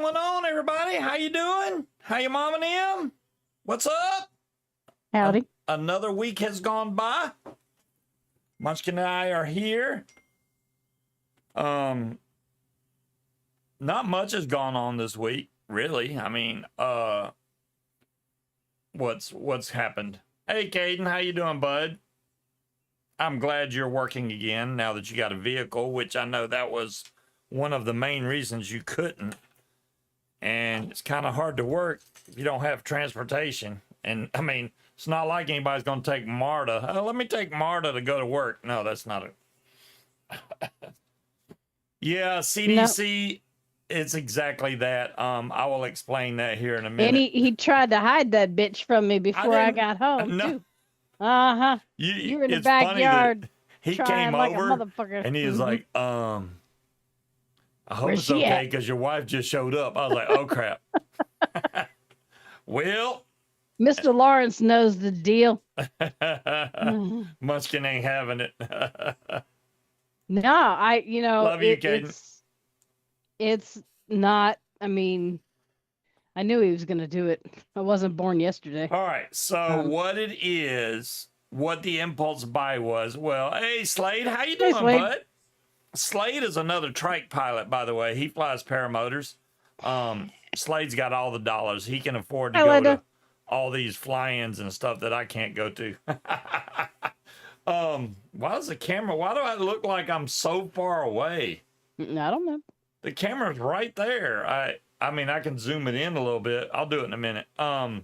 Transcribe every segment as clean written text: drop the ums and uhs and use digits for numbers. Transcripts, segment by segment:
going on, everybody? How you doing? How you, Mom and them? What's up? Howdy. Another week has gone by. Munchkin and I are here. Not much has gone on this week, really. I mean, what's happened? Hey, Caden, how you doing, bud? I'm glad you're working again now that you got a vehicle, which I know that was one of the main reasons you couldn't. And it's kind of hard to work if you don't have transportation. And I mean, it's not like anybody's going to take Marta. Oh, let me take Marta to go to work. No, that's not it. Yeah, CDC, it's exactly that. I will explain that here in a minute. And he tried to hide that bitch from me before I got home, too. Uh-huh. You were in the backyard. He came like over a motherfucker. And he was like, I hope it's okay because your wife just showed up. I was like, oh, crap. Well, Mr. Lawrence knows the deal. Munchkin ain't having it. No, Love you, Caden. It's not, I mean, I knew he was going to do it. I wasn't born yesterday. All right. So what it is, what the impulse buy was, well, hey, Slade, how you doing, bud? Slade is another trike pilot, by the way. He flies paramotors. Slade's got all the dollars. He can afford to go to all these fly-ins and stuff that I can't go to. Why does the camera, why do I look like I'm so far away? I don't know. The camera's right there. I mean, I can zoom it in a little bit. I'll do it in a minute. I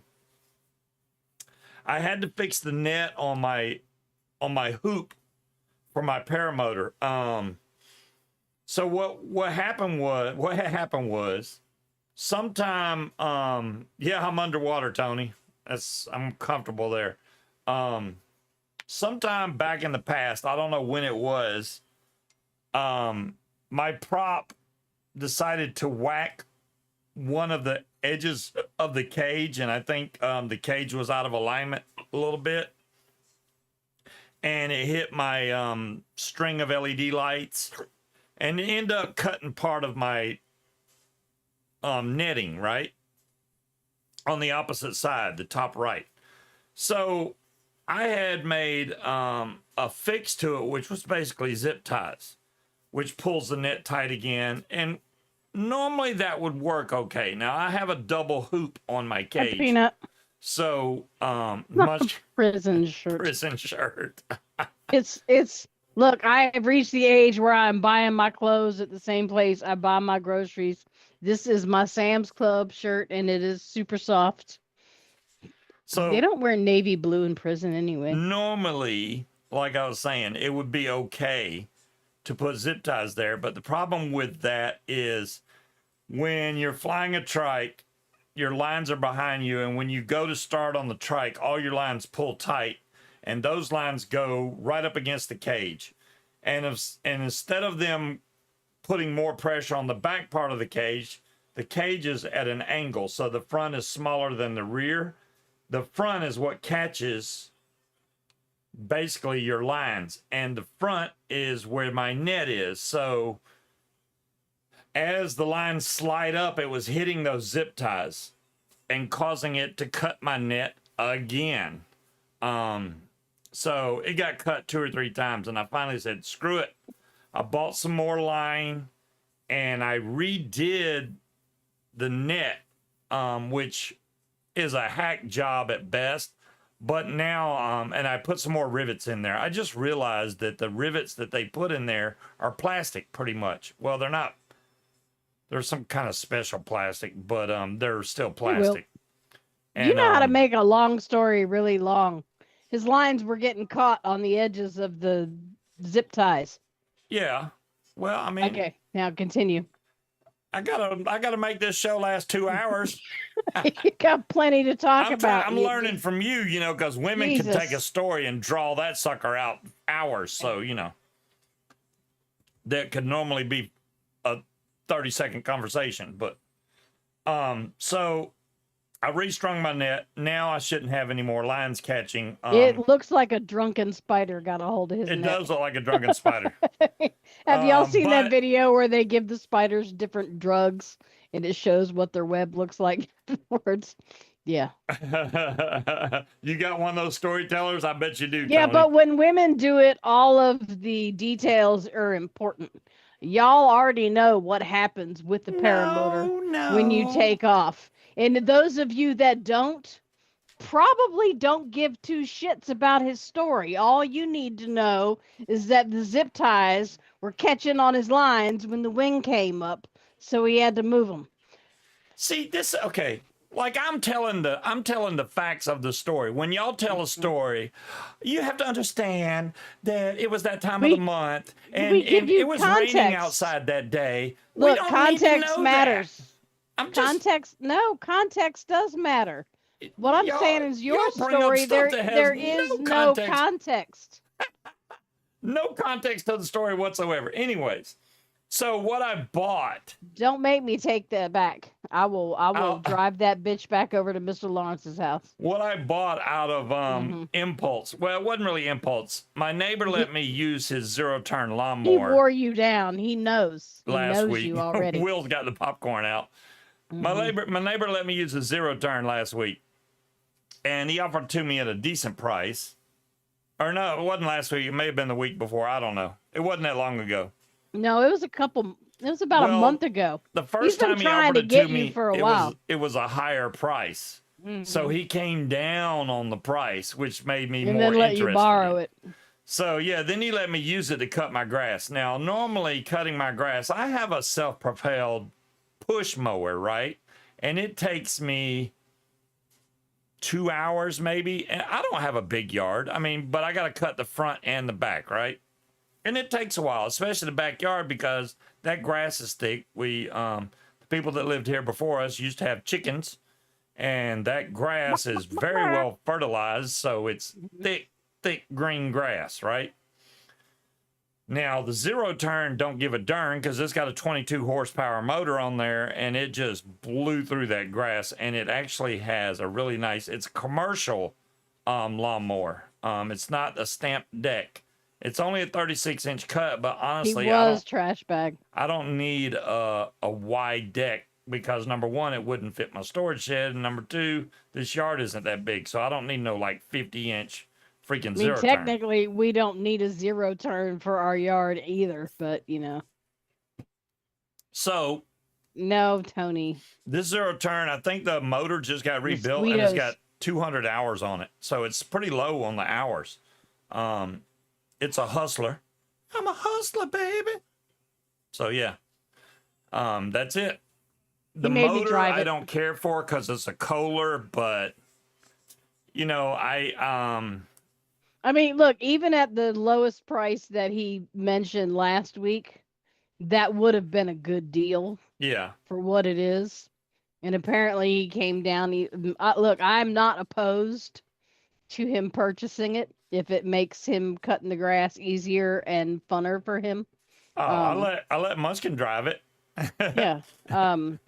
had to fix the net on my hoop for my paramotor. So what happened was sometime, yeah, I'm underwater, Tony. I'm comfortable there. Sometime back in the past, I don't know when it was, my prop decided to whack one of the edges of the cage, and I think the cage was out of alignment a little bit. And it hit my string of LED lights. And it ended up cutting part of my netting, right? On the opposite side, the top right. So I had made a fix to it, which was basically zip ties, which pulls the net tight again. And normally that would work okay. Now I have a double hoop on my cage. Peanut. So prison shirt. Prison shirt. It's look, I have reached the age where I'm buying my clothes at the same place I buy my groceries. This is my Sam's Club shirt, and it is super soft. So they don't wear navy blue in prison anyway. Normally, like I was saying, it would be okay to put zip ties there. But the problem with that is when you're flying a trike, your lines are behind you. And when you go to start on the trike, all your lines pull tight. And those lines go right up against the cage. And instead of them putting more pressure on the back part of the cage is at an angle. So the front is smaller than the rear. The front is what catches basically your lines. And the front is where my net is. So as the lines slide up, it was hitting those zip ties and causing it to cut my net again. So it got cut 2 or 3 times, and I finally said, screw it. I bought some more line, and I redid the net, which is a hack job at best. But now, and I put some more rivets in there. I just realized that the rivets that they put in there are plastic, pretty much. Well, they're not. They're some kind of special plastic, but they're still plastic. And, you know how to make a long story really long. His lines were getting caught on the edges of the zip ties. Yeah. Well, I mean. Okay, now continue. I gotta make this show last 2 hours. You got plenty to talk about. I'm learning from you, because women can take a story and draw that sucker out hours. So, that could normally be a 30-second conversation. But, so I restrung my net. Now I shouldn't have any more lines catching. It looks like a drunken spider got a hold of his It neck. does look like a drunken spider. Have y'all seen that video where they give the spiders different drugs and it shows what their web looks like afterwards. Yeah. You got one of those storytellers? I bet you do, Yeah, Tony. but when women do it, all of the details are important. Y'all already know what happens with the paramotor when you No. take off. And those of you that don't, probably don't give two shits about his story. All you need to know is that the zip ties were catching on his lines when the wind came up, so he had to move them. See, this okay. Like I'm telling the facts of the story. When y'all tell a story, you have to understand that it was that time of the month and we give you it was raining context. outside that day. We Look, don't need to context know matters. that. I'm just Context does matter. What I'm saying is your y'all bring up story, stuff that has there is no context. No context to the story whatsoever. Anyways, so what I bought. Don't make me take that back. I will drive that bitch back over to Mr. Lawrence's house. What I bought out of impulse. Well, it wasn't really impulse. My neighbor let me use his zero-turn lawnmower. He wore you down. He knows. He last knows week. You already. Will's got the popcorn out. My neighbor let me use a zero-turn last week. And he offered it to me at a decent price. Or no, it wasn't last week. It may have been the week before. I don't know. It wasn't that long ago. No, it was about a month ago. The first time he offered it to me, for a while. It was a higher price. So he came down on the price, which made me more interested. And then let you borrow it. So yeah, then he let me use it to cut my grass. Now, normally cutting my grass, I have a self-propelled push mower, right? And it takes me 2 hours maybe. And I don't have a big yard. I mean, but I got to cut the front and the back, right? And it takes a while, especially the backyard, because that grass is thick. The people that lived here before us used to have chickens, and that grass is very well fertilized, so it's thick green grass, right? Now, the zero turn don't give a darn because it's got a 22 horsepower motor on there, and it just blew through that grass, and it actually has a really nice, it's a commercial lawnmower. It's not a stamped deck. It's only a 36-inch cut, but honestly, trash bag. I don't need a wide deck because number one, it wouldn't fit my storage shed, and number two, this yard isn't that big, so I don't need no like 50-inch freaking zero turn. Technically, we don't need a zero turn for our yard either, but you know. So. No, Tony. This zero turn, I think the motor just got rebuilt and it's got 200 hours on it, so it's pretty low on the hours. It's a hustler. I'm a hustler, baby. So yeah, that's it. The motor I don't care for because it's a Kohler, but you know I mean, look, even at the lowest price that he mentioned last week, that would have been a good deal. Yeah. For what it is, and apparently he came down. Look, I'm not opposed to him purchasing it if it makes him cutting the grass easier and funner for him. Oh, I let Muskin drive it. Yeah. I'm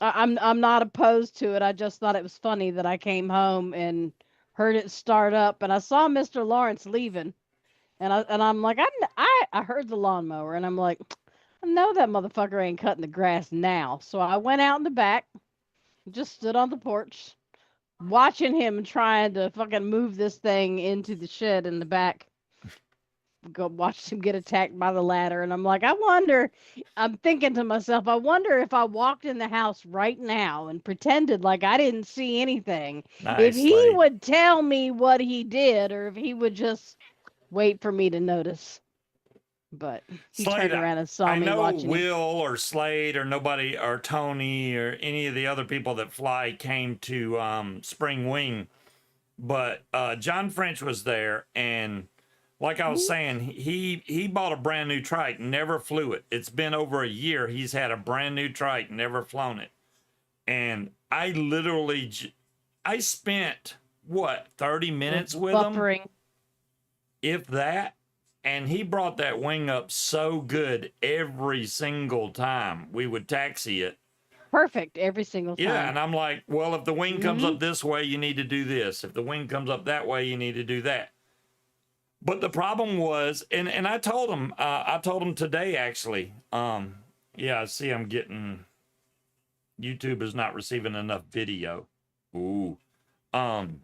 not opposed to it. I just thought it was funny that I came home and heard it start up, and I saw Mr. Lawrence leaving, and I'm like, I heard the lawnmower, and I'm like, I know that motherfucker ain't cutting the grass now. So I went out in the back, just stood on the porch, watching him trying to fucking move this thing into the shed in the back. Watched him get attacked by the ladder, and I'm like, I'm thinking to myself, I wonder if I walked in the house right now and pretended like I didn't see anything, if he would tell me what he did, or if he would just wait for me to notice. But he turned around and saw me watching. I know Will or Slade or nobody or Tony or any of the other people that fly came to Spring Wing, but John French was there, and like I was saying, he bought a brand new trike, never flew it. It's been over a year. He's had a brand new trike, never flown it. And I literally, I spent, 30 minutes with him? If that. And he brought that wing up so good every single time we would taxi it. Perfect every single time. Yeah, and I'm like, well, if the wing comes up this way, you need to do this. If the wing comes up that way, you need to do that. But the problem was, and I told him today actually. Yeah, I see I'm getting YouTube is not receiving enough video. Ooh. Um,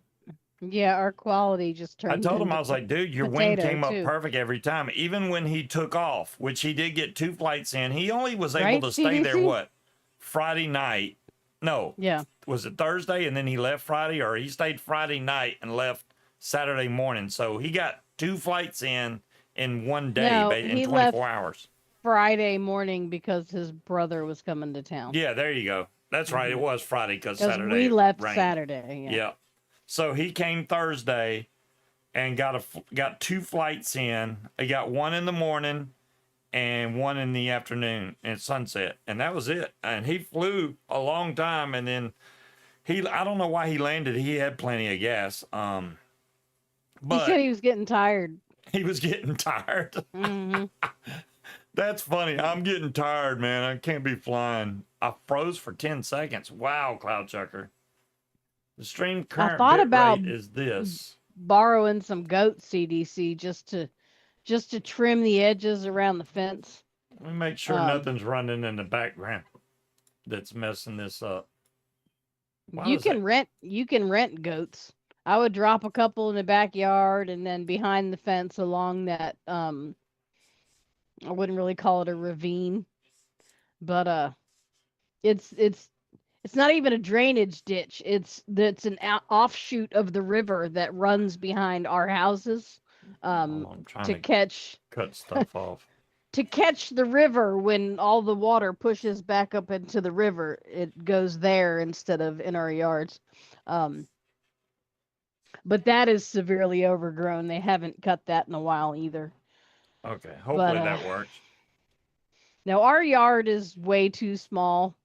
Yeah, our quality just I turned told him, into I was like, dude, your wing potato came up too. perfect every time. Even when he took off, which he did get 2 flights in, he only was able Right, to stay there, CDC? what, Friday night? No, Yeah. was it Thursday and then he left Friday, or he stayed Friday night and left Saturday morning? So he got 2 flights in one day, No, in he left 24 hours. Friday morning because his brother was coming to town. Yeah, there you go. That's right. It Mhm. was Friday because Because Saturday we it left rained. Saturday. Yeah. Yeah. So he came Thursday and got 2 flights in. He got one in the morning and one in the afternoon at sunset, and that was it. And he flew a long time, and then I don't know why he landed. He had plenty of gas, He said but he was getting tired. he was getting tired. Hmm. That's funny. I'm getting tired, man. I can't be flying. I froze for 10 seconds. Wow, Cloud Chucker. The stream I current thought bit about rate is this. borrowing some goat CDC just to trim the edges around the fence. Let me make sure nothing's running in the background that's messing this up. Why You does that? can rent goats. I would drop a couple in the backyard and then behind the fence along that I wouldn't really call it a ravine, but it's it's it's not even a drainage ditch. It's an offshoot of the river that runs behind our houses Hold on, I'm trying to to catch cut stuff off. to catch the river when all the water pushes back up into the river. It goes there instead of in our yards. Um, but that is severely overgrown. They haven't cut that in a while either. Okay, But hopefully that works. now our yard is way too small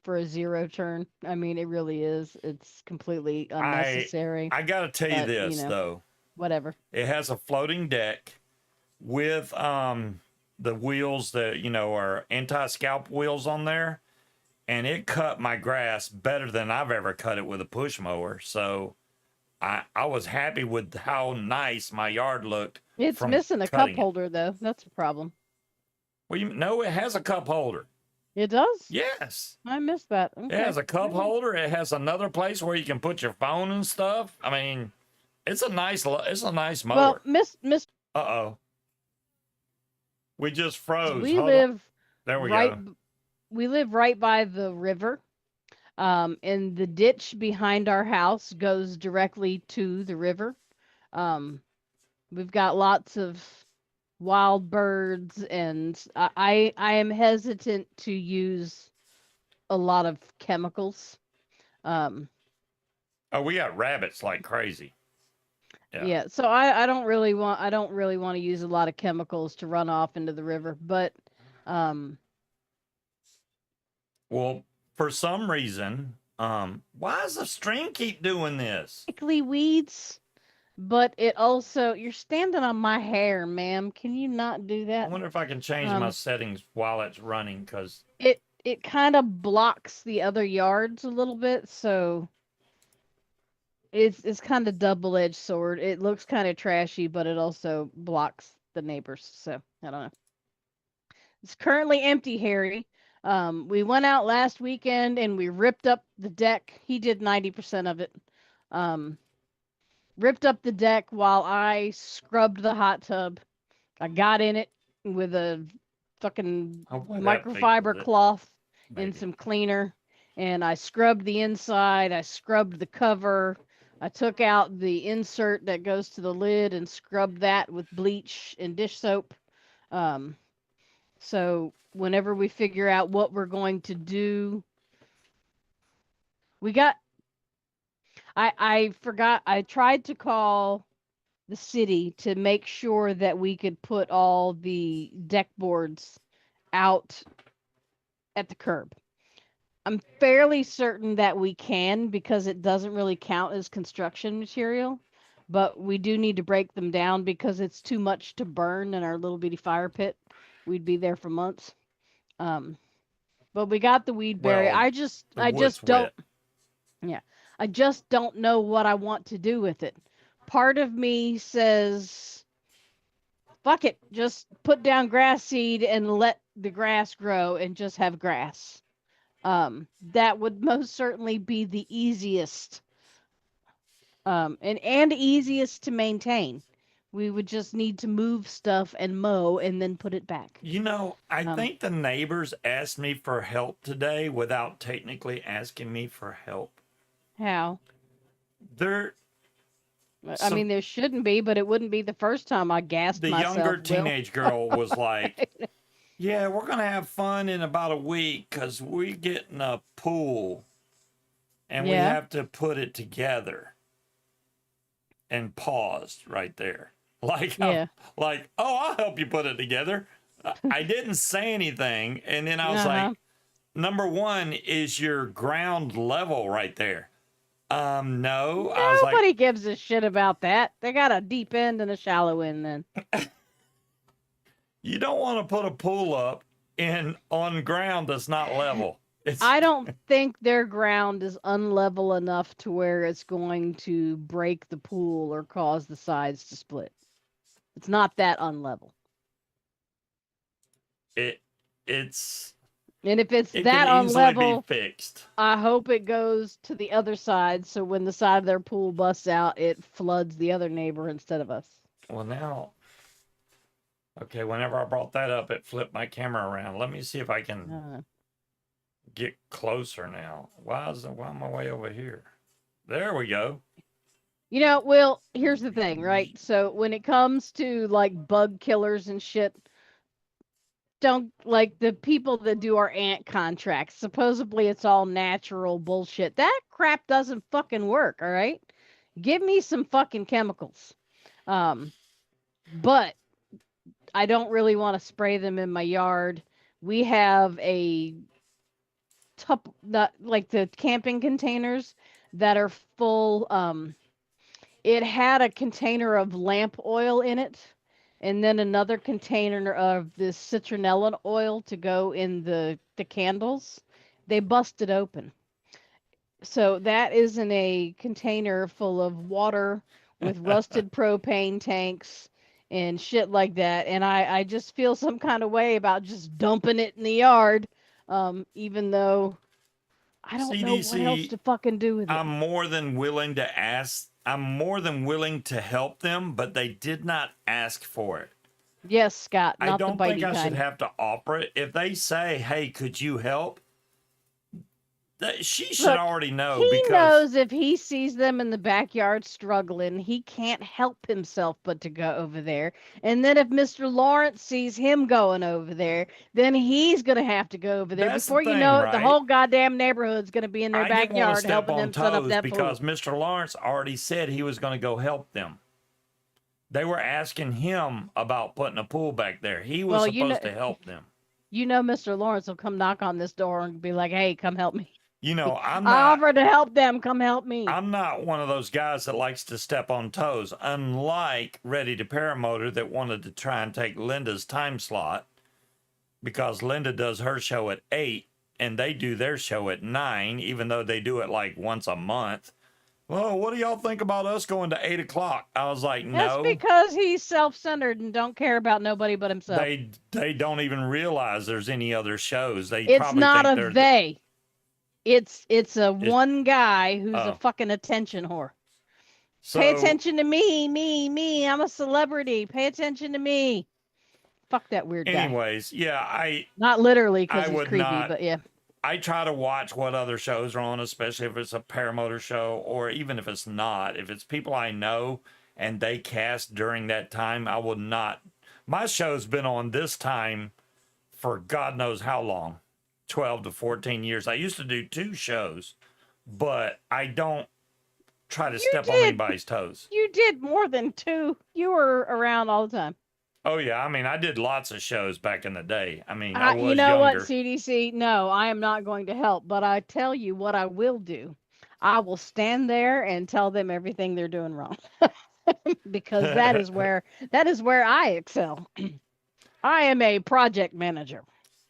for a zero turn. I mean, it really is. It's completely I unnecessary. I gotta tell you But this though. whatever. It has a floating deck with the wheels that are anti-scalp wheels on there, and it cut my grass better than I've ever cut it with a push mower. So I was happy with how nice my yard looked It's from missing a cup cutting it. holder though. That's a problem. Well, you know it has a cup holder. It does? Yes. I missed that. It Okay. has a cup All right. holder. It has another place where you can put your phone and stuff. I mean, it's a nice mower. Well, Miss Uh-oh. We just froze. we Hold on. live There we right go. we live right by the river. And the ditch behind our house goes directly to the river. Um, we've got lots of wild birds, and I am hesitant to use a lot of chemicals. Um, Oh, we got rabbits like crazy. Yeah. yeah, so I don't really want to use a lot of chemicals to run off into the river, but um, Well, for some reason, why does the stream keep doing this? prickly weeds. But it also, you're standing on my hair, ma'am. Can you not do I that? wonder if I can change my settings while it's running, because It kind of blocks the other yards a little bit, so it's kind of double-edged sword. It looks kind of trashy, but it also blocks the neighbors. So I don't know. It's currently empty, Harry. We went out last weekend and we ripped up the deck. He did 90% of it. Um, ripped up the deck while I scrubbed the hot tub. I got in it with a fucking hopefully that fixes microfiber it. cloth and Maybe. some cleaner, and I scrubbed the inside. I scrubbed the cover. I took out the insert that goes to the lid and scrubbed that with bleach and dish soap. Um, so whenever we figure out what we're going to do, we got. I forgot. I tried to call the city to make sure that we could put all the deck boards out at the curb. I'm fairly certain that we can because it doesn't really count as construction material, but we do need to break them down because it's too much to burn in our little bitty fire pit. We'd be there for months. Um, but we got the weed berry. Well, the I wood's just don't, wet. yeah, I just don't know what I want to do with it. Part of me says, fuck it, just put down grass seed and let the grass grow and just have grass. That would most certainly be the easiest, and easiest to maintain. We would just need to move stuff and mow and then put it back. You know, I Um, think the neighbors asked me for help today without technically asking me for help. how? They're I some mean, there shouldn't be, but it wouldn't be the first time I gassed the younger myself, Will. teenage girl was like, "Yeah, we're gonna have fun in about a week because we get in a pool and we Yeah, have to put it together." And paused right there, like I'm yeah. like, "Oh, I'll help you put it together." I didn't say anything, and then I was Uh-huh. like, "Number one, is your ground level right there?" No. I was like, Nobody gives a shit about that. They got a deep end and a shallow end then. "You don't want to put a pool up in on ground that's not level." It's I don't think their ground is unlevel enough to where it's going to break the pool or cause the sides to split. It's not that unlevel. it it's And if it's it can that easily be unlevel, fixed. I hope it goes to the other side so when the side of their pool busts out, it floods the other neighbor instead of us. Well, now, okay, whenever I brought that up, it flipped my camera around. Let me see if I can Uh, get closer now. Why am I way over here? There we go. Will, here's the thing, right? So when it comes to like bug killers and shit, don't like the people that do our ant contracts. Supposedly it's all natural bullshit. That crap doesn't fucking work, all right? Give me some fucking chemicals. Um, but I don't really want to spray them in my yard. We have a not like the camping containers that are full. It had a container of lamp oil in it, and then another container of this citronella oil to go in the candles. They busted open. So that is in a container full of water with rusted propane tanks and shit like that. And I just feel some kind of way about just dumping it in the yard, even though I don't know what else CDC, to fucking do with it. I'm more than willing to ask. I'm more than willing to help them, but they did not ask for it. Yes, Scott, I not the don't think bitey I should kind. have to offer it. If they say, "Hey, could you help?" She should Look, already know he because knows if he sees them in the backyard struggling, he can't help himself but to go over there. And then if Mr. Lawrence sees him going over there, then he's going to have to go over there. that's the Before you thing, know it, the right? whole goddamn neighborhood's going to be in their I didn't want to backyard step helping on them set up toes that because pool. Mr. Lawrence already said he was going to go help them. They were asking him about putting a pool back there. He was Well, supposed to help them. Mr. Lawrence will come knock on this door and be like, "Hey, come help me." You know, I'm I not offered to help them. Come help me. I'm not one of those guys that likes to step on toes, unlike Ready to Paramotor that wanted to try and take Linda's time slot because Linda does her show at 8 and they do their show at 9, even though they do it like once a month. Well, what do y'all think about us going to 8 o'clock? I was like, That's no. because he's self-centered and don't care about nobody but himself. They don't even realize there's any other shows. They It's probably not think a they're they. It's a it's, one guy who's a oh. fucking attention whore. Pay So attention to me, me. I'm a celebrity. Pay attention to me. Fuck that weird guy. anyways, yeah, Not literally I because he's would creepy, not but yeah. I try to watch what other shows are on, especially if it's a paramotor show or even if it's not. If it's people I know and they cast during that time, I will not. My show's been on this time for God knows how long, 12 to 14 years. I used to do 2 shows, but I don't try to You step on did. anybody's toes. You did more than 2. You were around all the time. Oh, yeah. I mean, I did lots of shows back in the day. I mean, I You was know what, younger. CDC? No, I am not going to help, but I tell you what I will do. I will stand there and tell them everything they're doing wrong. Because that is where I excel. I am a project manager.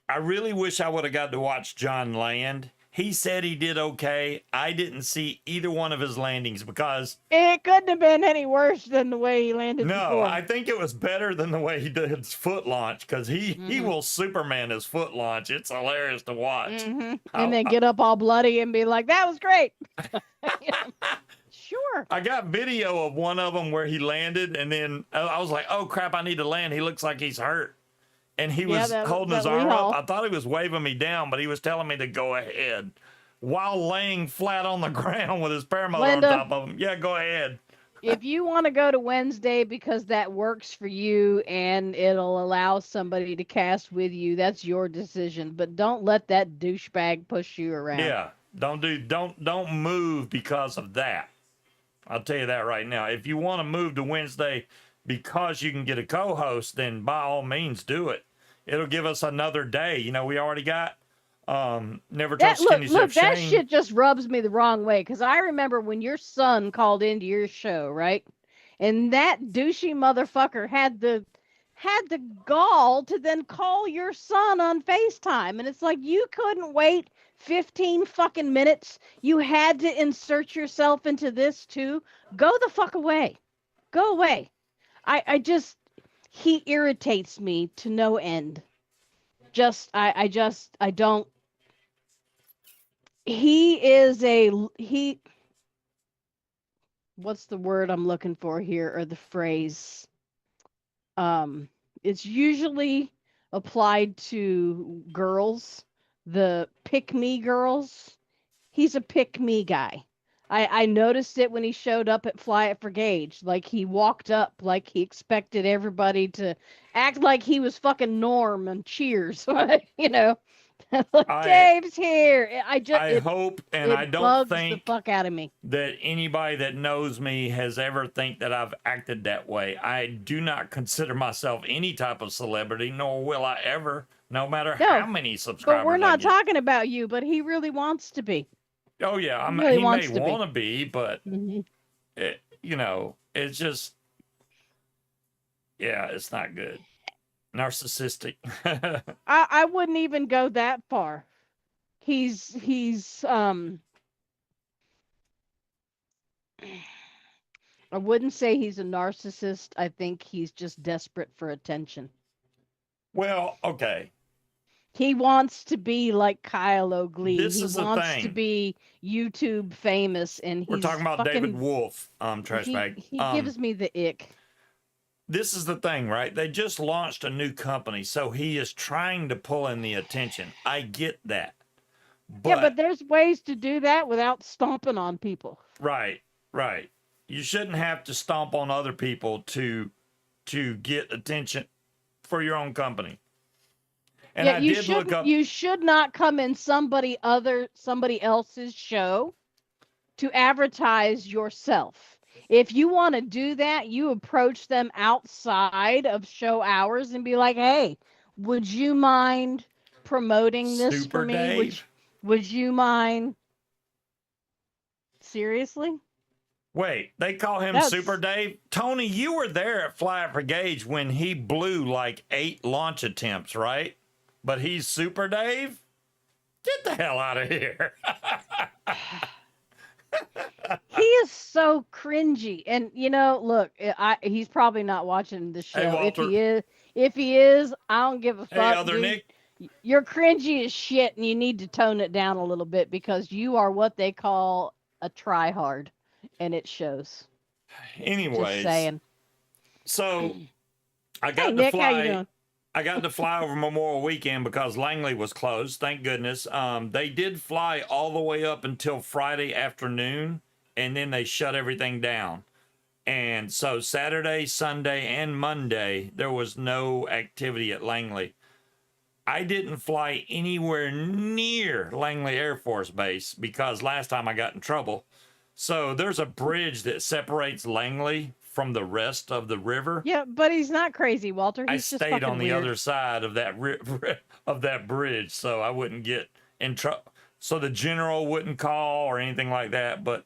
I really wish I would have got to watch John Land. He said he did okay. I didn't see either one of his landings because It couldn't have been any worse than the way he landed no, before. I think it was better than the way he did his foot launch because he will Superman his foot launch. It's hilarious to watch. And then get up all bloody and be like, "That was great." Sure. I got video of one of them where he landed, and then I was like, "Oh crap, I need to land." He looks like he's hurt, and he was holding his arm up. I thought he was waving me down, but he was telling me to go ahead while laying flat on the ground with his paramotor on top of him. Yeah, go ahead. If you want to go to Wednesday because that works for you and it'll allow somebody to cast with you, that's your decision. But don't let that douchebag push you around. Yeah, don't move because of that. I'll tell you that right now. If you want to move to Wednesday because you can get a co-host, then by all means do it. It'll give us another day. You know, we already got Never Trust Skinny Look, Shane. that shit just rubs me the wrong way because I remember when your son called into your show, right? And that douchey motherfucker had the gall to then call your son on FaceTime, and it's like you couldn't wait 15 fucking minutes. You had to insert yourself into this too. Go the fuck away. Go away. He irritates me to no end. I don't. What's the word I'm looking for here, or the phrase? It's usually applied to girls, the pick-me girls. He's a pick-me guy. I noticed it when he showed up at Fly It for Gage. Like, he walked up like he expected everybody to act like he was fucking Norm and Cheers. You know? Like, Dave's here. I hope, and I don't think the fuck out of me that anybody that knows me has ever think that I've acted that way. I do not consider myself any type of celebrity, nor will I ever, no matter how many subscribers. But we're not talking about you, but he really wants to be. Oh yeah, he may want to be, but it, you know, it's just, yeah, it's not good. Narcissistic. I wouldn't even go that far. He's I wouldn't say he's a narcissist. I think he's just desperate for attention. Well, okay. He wants to be like Kyle O'Glee. He wants to be YouTube famous, and we're talking about David Wolf, trash bag. He gives me the ick. This is the thing, right? They just launched a new company, so he is trying to pull in the attention. I get that. But there's ways to do that without stomping on people. Right. You shouldn't have to stomp on other people to get attention for your own company. And you should not come in somebody else's show to advertise yourself. If you want to do that, you approach them outside of show hours and be like, "Hey, would you mind promoting this Super for me? Dave? Would you mind?" Seriously? Wait, they call him Super Dave? Tony, you were there at Fly It for Gage when he blew like 8 launch attempts, right? But he's Super Dave? Get the hell out of here. He is so cringy. And, you know, look, he's probably not watching the show. Hey, if he is, I don't give a fuck. Hey, other dude. Nick. You're cringy as shit, and you need to tone it down a little bit because you are what they call a tryhard, and it shows. Anyways. Just saying. So, I got to Nick, fly. how you doing? I got to fly over Memorial Weekend because Langley was closed. Thank goodness. They did fly all the way up until Friday afternoon, and then they shut everything down. And so Saturday, Sunday, and Monday, there was no activity at Langley. I didn't fly anywhere near Langley Air Force Base because last time I got in trouble. So there's a bridge that separates Langley from the rest of the river. Yeah, but he's not crazy, Walter. I He's just stayed on the weird. other side of that of that bridge, so I wouldn't get in trouble. So the general wouldn't call or anything like that. But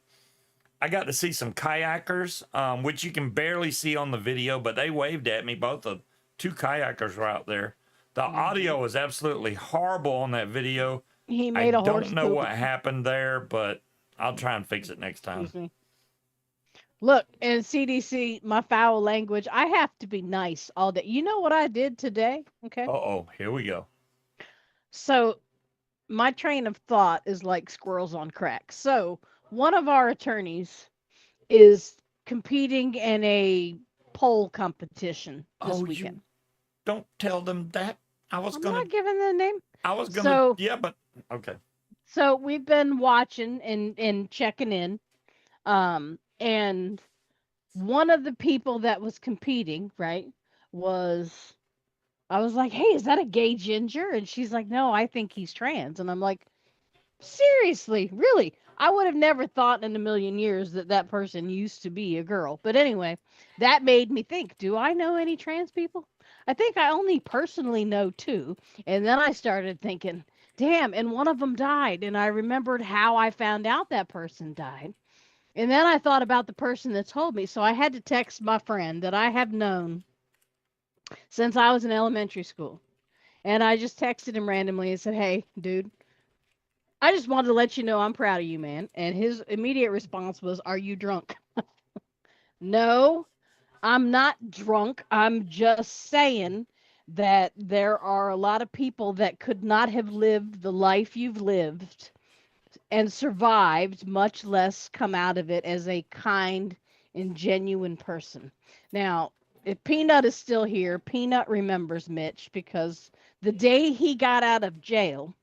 I got to see some kayakers, which you can barely see on the video, but they waved at me. Both of 2 kayakers were out there. The audio was absolutely horrible on that video. He I made a horse don't know poop. what happened there, but I'll try and fix it next time. Excuse me. Look, in CDC, my foul language, I have to be nice all day. You know what I did today? Okay. Uh-oh, here we go. So my train of thought is like squirrels on crack. So one of our attorneys is competing in a poll competition this Oh, you weekend. don't tell them that. I'm not giving the name. So Yeah, but okay. so we've been watching and checking in. And one of the people that was competing, right, was I was like, "Hey, is that a gay ginger?" And she's like, "No, I think he's trans." And I'm like, "Seriously? Really?" I would have never thought in a million years that that person used to be a girl. But anyway, that made me think, do I know any trans people? I think I only personally know two. And then I started thinking, damn, and one of them died. And I remembered how I found out that person died. And then I thought about the person that told me. So I had to text my friend that I have known since I was in elementary school. And I just texted him randomly and said, "Hey, dude, I just wanted to let you know I'm proud of you, man." And his immediate response was, "Are you drunk?" No, I'm not drunk. I'm just saying that there are a lot of people that could not have lived the life you've lived and survived, much less come out of it as a kind and genuine person. Now, if Peanut is still here, Peanut remembers Mitch because the day he got out of jail,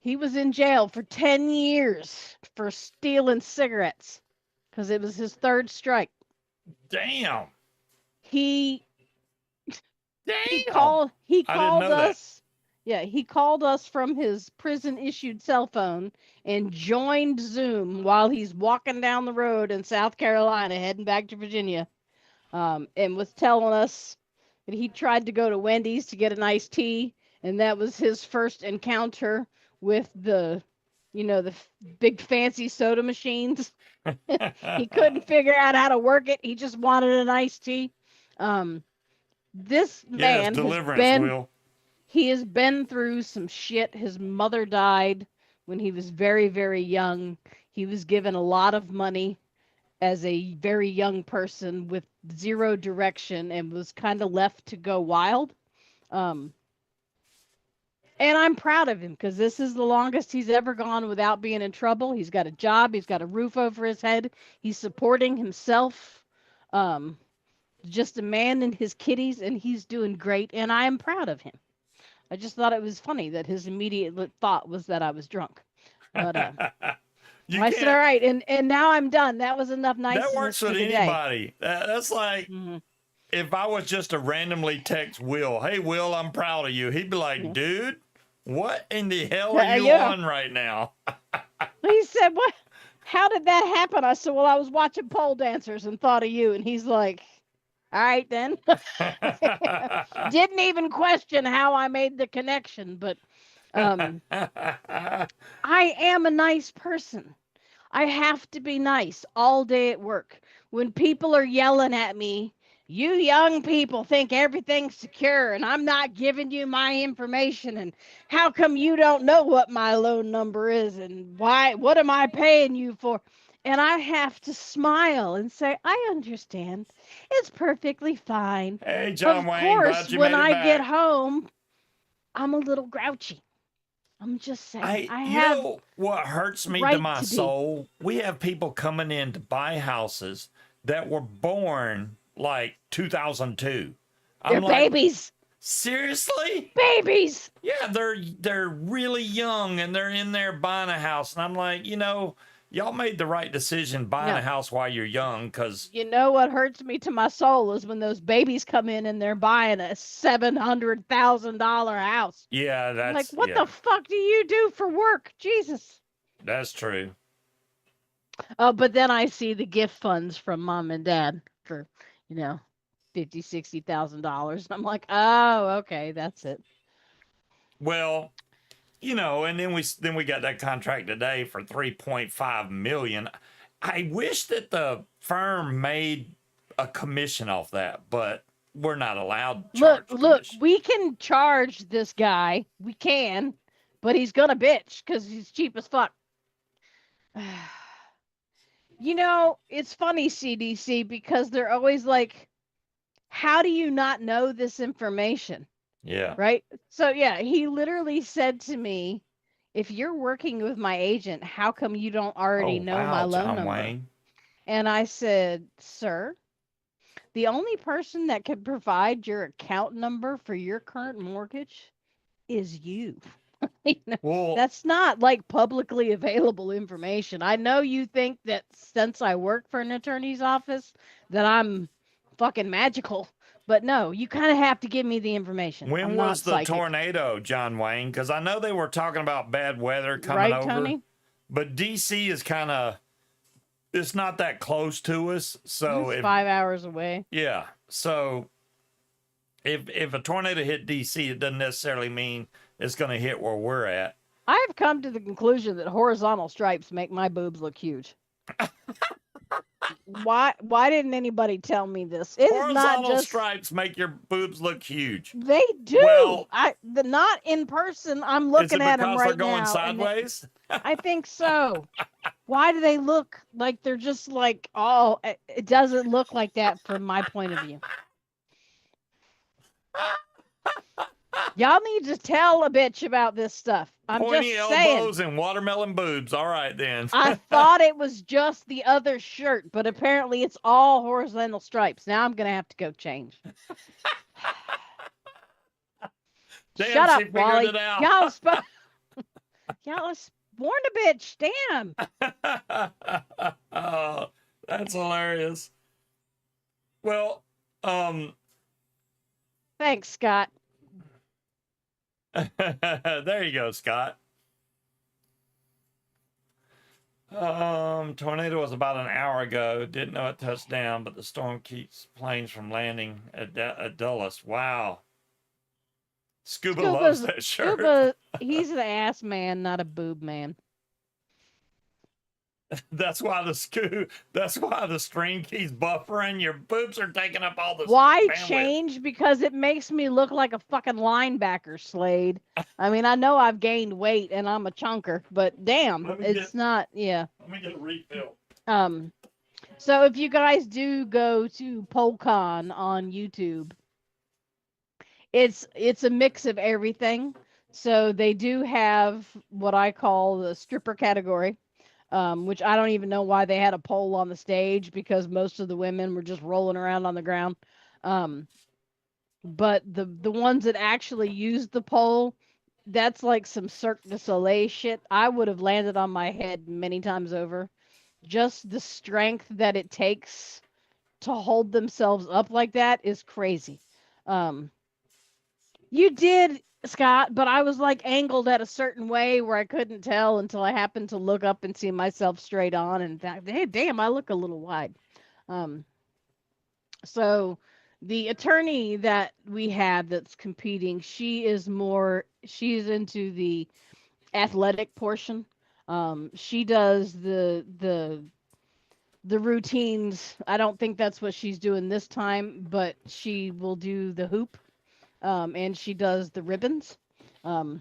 he was in jail for 10 years for stealing cigarettes because it was his third strike. Damn. He Damn. he I didn't called know that. us. Yeah, he called us from his prison issued cell phone and joined Zoom while he's walking down the road in South Carolina heading back to Virginia. And was telling us that he tried to go to Wendy's to get an iced tea, and that was his first encounter with the big fancy soda machines. He couldn't figure out how to work it. He just wanted an iced tea. Um, this Yes, man has deliverance, been Will. he has been through some shit. His mother died when he was very, very young. He was given a lot of money as a very young person with zero direction and was kind of left to go wild. Um, and I'm proud of him because this is the longest he's ever gone without being in trouble. He's got a job, he's got a roof over his head, he's supporting himself. Um, just a man and his kitties, and he's doing great, and I am proud of him. I just thought it was funny that his immediate thought was that I was drunk. But You I said, "All can't. right," and now I'm done. That was enough That niceness works for with the day. anybody. That's like Mm-hmm. if I was just to randomly text Will, "Hey, Will, I'm proud of you." He'd be like, Yeah. "Dude, what in the hell are you Yeah. on right now?" He said, "What? How did that happen?" I said, "Well, I was watching pole dancers and thought of you." And he's like, "All right, then." Didn't even question how I made the connection, but I am a nice person. I have to be nice all day at work. When people are yelling at me, "You young people think everything's secure and I'm not giving you my information, and how come you don't know what my loan number is, and what am I paying you for?" And I have to smile and say, "I understand. It's perfectly fine." Hey, John Of Wayne, course, glad you when made it I get back. home, I'm a little grouchy. I'm just saying. I You have know what hurts me to right my to be. soul? We have people coming in to buy houses that were born like 2002. They're I'm like, babies. seriously? Babies. Yeah, they're really young and they're in there buying a house, and I'm like, y'all made the right decision buying a No. house while you're young, because You know what hurts me to my soul is when those babies come in and they're buying a $700,000 house. yeah, I'm like, what the fuck do you do for work? Jesus. that's true. Oh, but then I see the gift funds from mom and dad for, you know, 50, $60,000. I'm like, oh, okay, that's it. Well, and then we got that contract today for 3.5 million. I wish that the firm made a commission off that, but we're not allowed to Look, charge commission. we can charge this guy. We can, but he's gonna bitch because he's cheap as fuck. You know, it's funny, CDC, because they're always like, how do you not know this information? Yeah. Right? So, yeah, he literally said to me, if you're working with my agent, how come you don't already Oh, know my wow, loan John number? Wayne. And I said, sir, the only person that could provide your account number for your current mortgage is you. You know, Well, that's not like publicly available information. I know you think that since I work for an attorney's office that I'm fucking magical, but no, you kind of have to give me the information. when I'm was not the psychic. tornado, John Wayne? Because I know they were talking about bad weather coming Right, over, Tony? but DC is kind of, it's not that close to us. So It's if, 5 hours away. yeah. So if a tornado hit DC, it doesn't necessarily mean it's going to hit where we're at. I've come to the conclusion that horizontal stripes make my boobs look huge. Why didn't anybody tell me this? It is not Horizontal just stripes make your boobs look huge. they do. Well, Not in person. I'm is looking it at them because they're right going now, and sideways? I think so. Why do they look like they're just like, oh, it doesn't look like that from my point of view. Y'all need to tell a bitch about this stuff. I'm Pointy just saying. elbows and watermelon boobs. All right, then. I thought it was just the other shirt, but apparently it's all horizontal stripes. Now I'm going to have to go change. Damn, Shut she up, figured Wally. it out. Y'all warned a bitch. Damn. Oh, that's hilarious. Well, Thanks, Scott. there you go, Scott. Tornado was about an hour ago. Didn't know it touched down, but the storm keeps planes from landing at Dulles. Wow. Scuba loves that shirt. Scuba, he's an ass man, not a boob man. That's why the stream keeps buffering. Your boobs are taking up all the Why bandwidth. change? Because it makes me look like a fucking linebacker, Slade. I mean, I know I've gained weight and I'm a chunker, but damn, not. Yeah. Let me get a refill. So if you guys do go to PoleCon on YouTube, it's a mix of everything. So they do have what I call the stripper category, which I don't even know why they had a pole on the stage because most of the women were just rolling around on the ground. But the ones that actually used the pole, that's like some Cirque du Soleil shit. I would have landed on my head many times over. Just the strength that it takes to hold themselves up like that is crazy. You did, Scott, but I was like angled at a certain way where I couldn't tell until I happened to look up and see myself straight on, and hey, damn, I look a little wide. So the attorney that we have that's competing, she's into the athletic portion. She does the routines. I don't think that's what she's doing this time, but she will do the hoop. And she does the ribbons. The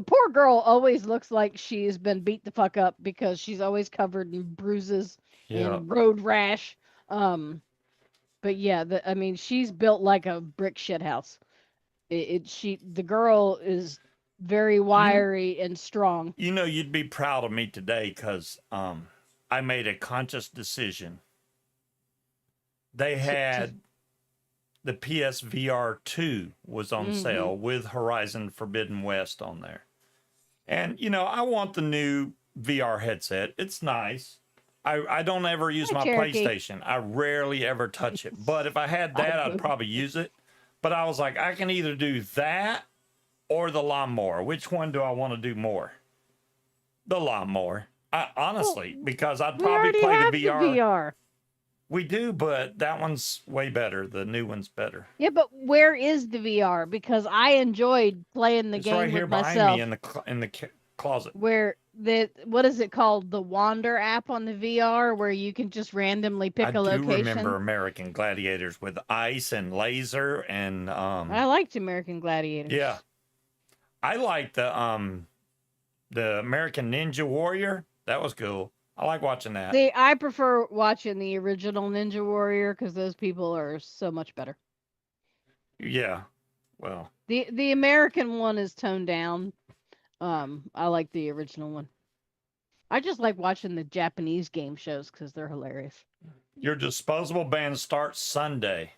poor girl always looks like she's been beat the fuck up because she's always covered in bruises and road rash. But yeah, I mean, she's built like a brick shit house. The girl is very wiry and strong. You know, you'd be proud of me today because I made a conscious decision. They had the PSVR 2 was on sale with Horizon Forbidden West on there. And, you know, I want the new VR headset. It's nice. I don't ever use my PlayStation. I rarely ever touch it. But if I had that, I'd probably use it. But I was like, I can either do that or the lawnmower. Which one do I want to do more? The lawnmower. Honestly, because I'd probably play the VR. We do, but that one's way better. The new one's better. Yeah, but where is the VR? Because I enjoyed playing the game right here with myself. behind me in the closet. Where what is it called? The Wander app on the VR, where you can just randomly pick a location. I do remember American Gladiators with ice and laser and I liked American Gladiators. Yeah, I like the the American Ninja Warrior. That was cool. I like watching that. See, I prefer watching the original Ninja Warrior because those people are so much better. Yeah. Well, The American one is toned down. I like the original one. I just like watching the Japanese game shows because they're hilarious. your disposable ban starts Sunday.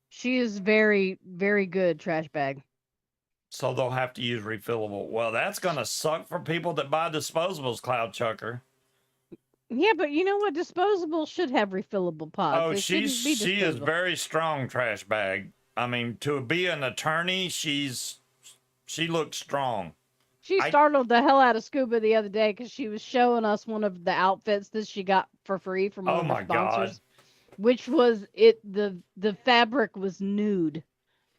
She is very, very good trash bag. So they'll have to use refillable. Well, that's going to suck for people that buy disposables, Cloud Chucker. Yeah, but you know what? Disposables should have refillable pods. Oh, They she shouldn't be is disposable. very strong, trash bag. I mean, to be an attorney, she looks strong. She startled the hell out of Scuba the other day because she was showing us one of the outfits that she got for free from one Oh of my her sponsors, God. which was the fabric was nude.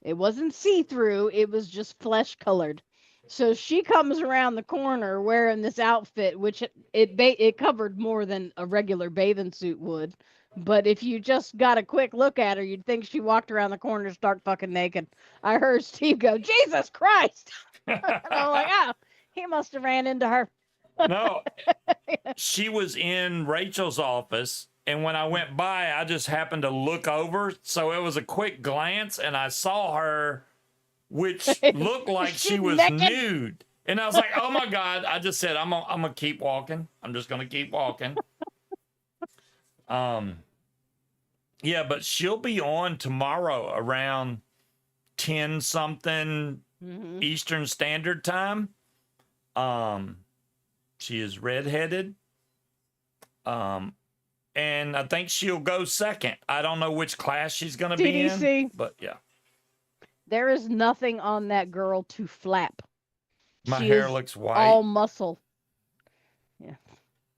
It wasn't see-through, it was just flesh colored. So she comes around the corner wearing this outfit, which it covered more than a regular bathing suit would. But if you just got a quick look at her, you'd think she walked around the corner stark fucking naked. I heard Steve go, "Jesus Christ!" And I'm like, "Oh, he must have ran into her." No, she was in Rachel's office, and when I went by, I just happened to look over. So it was a quick glance, and I saw her, which looked like she She's was naked. nude. And I was like, "Oh my God!" I just said, "I'm gonna keep walking. I'm just gonna keep walking." Yeah, but she'll be on tomorrow around 10 something Mhm. Eastern Standard Time. She is redheaded. And I think she'll go second. I don't know which class she's going to be in, CDC. but yeah. There is nothing on that girl to flap. My She hair is looks white. all muscle. Yeah.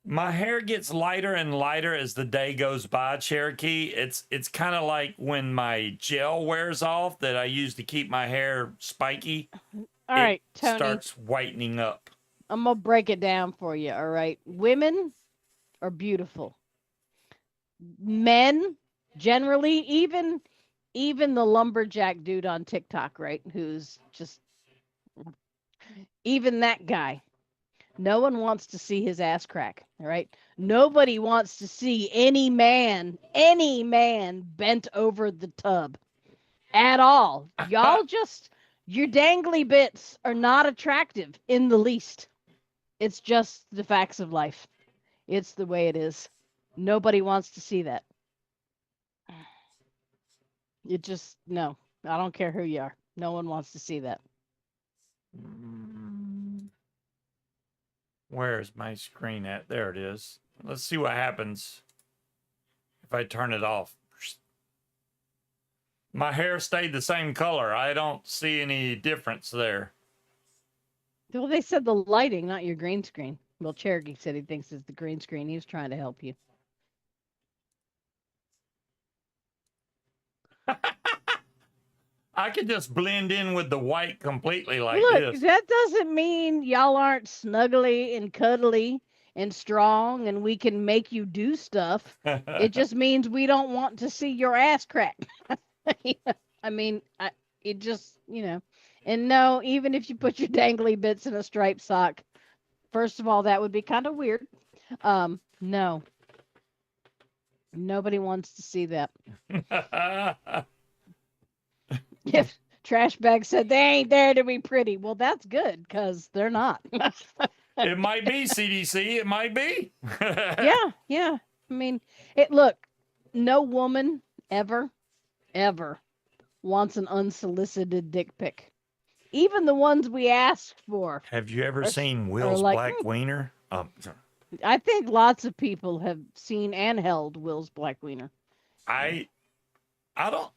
My hair gets lighter and lighter as the day goes by, Cherokee. It's kind of like when my gel wears off that I use to keep my hair spiky. All right, Tony. Starts whitening up. I'm gonna break it down for you. All right, women are beautiful. Men, generally, even the lumberjack dude on TikTok, right? Who's just even that guy. No one wants to see his ass crack. All right. Nobody wants to see any man bent over the tub at all. Y'all just, your dangly bits are not attractive in the least. It's just the facts of life. It's the way it is. Nobody wants to see that. It just, no. I don't care who you are. No one wants to see that. Where's my screen at? There it is. Let's see what happens if I turn it off. My hair stayed the same color. I don't see any difference there. Well, they said the lighting, not your green screen. Well, Cherokee said he thinks it's the green screen. He was trying to help you. I could just blend in with the white completely like Look, this. that doesn't mean y'all aren't snuggly and cuddly and strong and we can make you do stuff. It just means we don't want to see your ass crack. I mean, it just, and no, even if you put your dangly bits in a striped sock, first of all, that would be kind of weird. No. Nobody wants to see that. If Trash Bag said they ain't there to be pretty, well, that's good because they're not. It might be CDC. It might be. Yeah. I mean, look, no woman ever wants an unsolicited dick pic. Even the ones we asked for. Have you ever seen Will's like, Black Wiener? I think lots of people have seen and held Will's Black Wiener. I don't.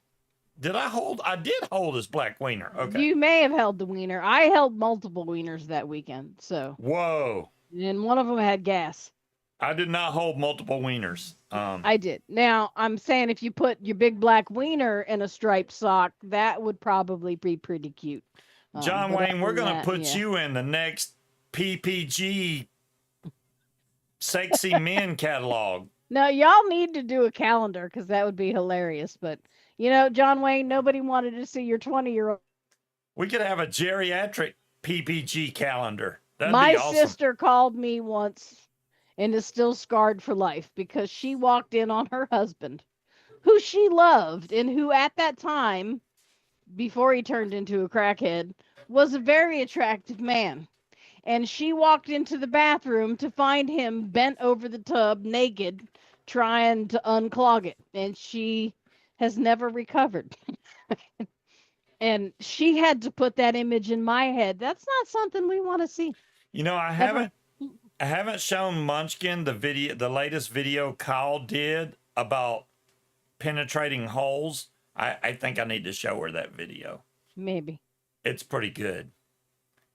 Did I hold? I did hold his Black Wiener. Okay. You may have held the wiener. I held multiple wieners that weekend. So. Whoa. And one of them had gas. I did not hold multiple wieners. I did. Now, I'm saying if you put your big black wiener in a striped sock, that would probably be pretty cute. John Wayne, we're going to put you in the next PPG Sexy Men catalog. No, y'all need to do a calendar because that would be hilarious. But, John Wayne, nobody wanted to see your 20-year-old. We could have a geriatric PPG calendar. That'd My be awesome. sister called me once and is still scarred for life because she walked in on her husband, who she loved and who at that time, before he turned into a crackhead, was a very attractive man. And she walked into the bathroom to find him bent over the tub naked, trying to unclog it. And she has never recovered. And she had to put that image in my head. That's not something we want to see. You know, Ever. I haven't shown Munchkin the latest video Kyle did about penetrating holes. I think I need to show her that video. Maybe. It's pretty good.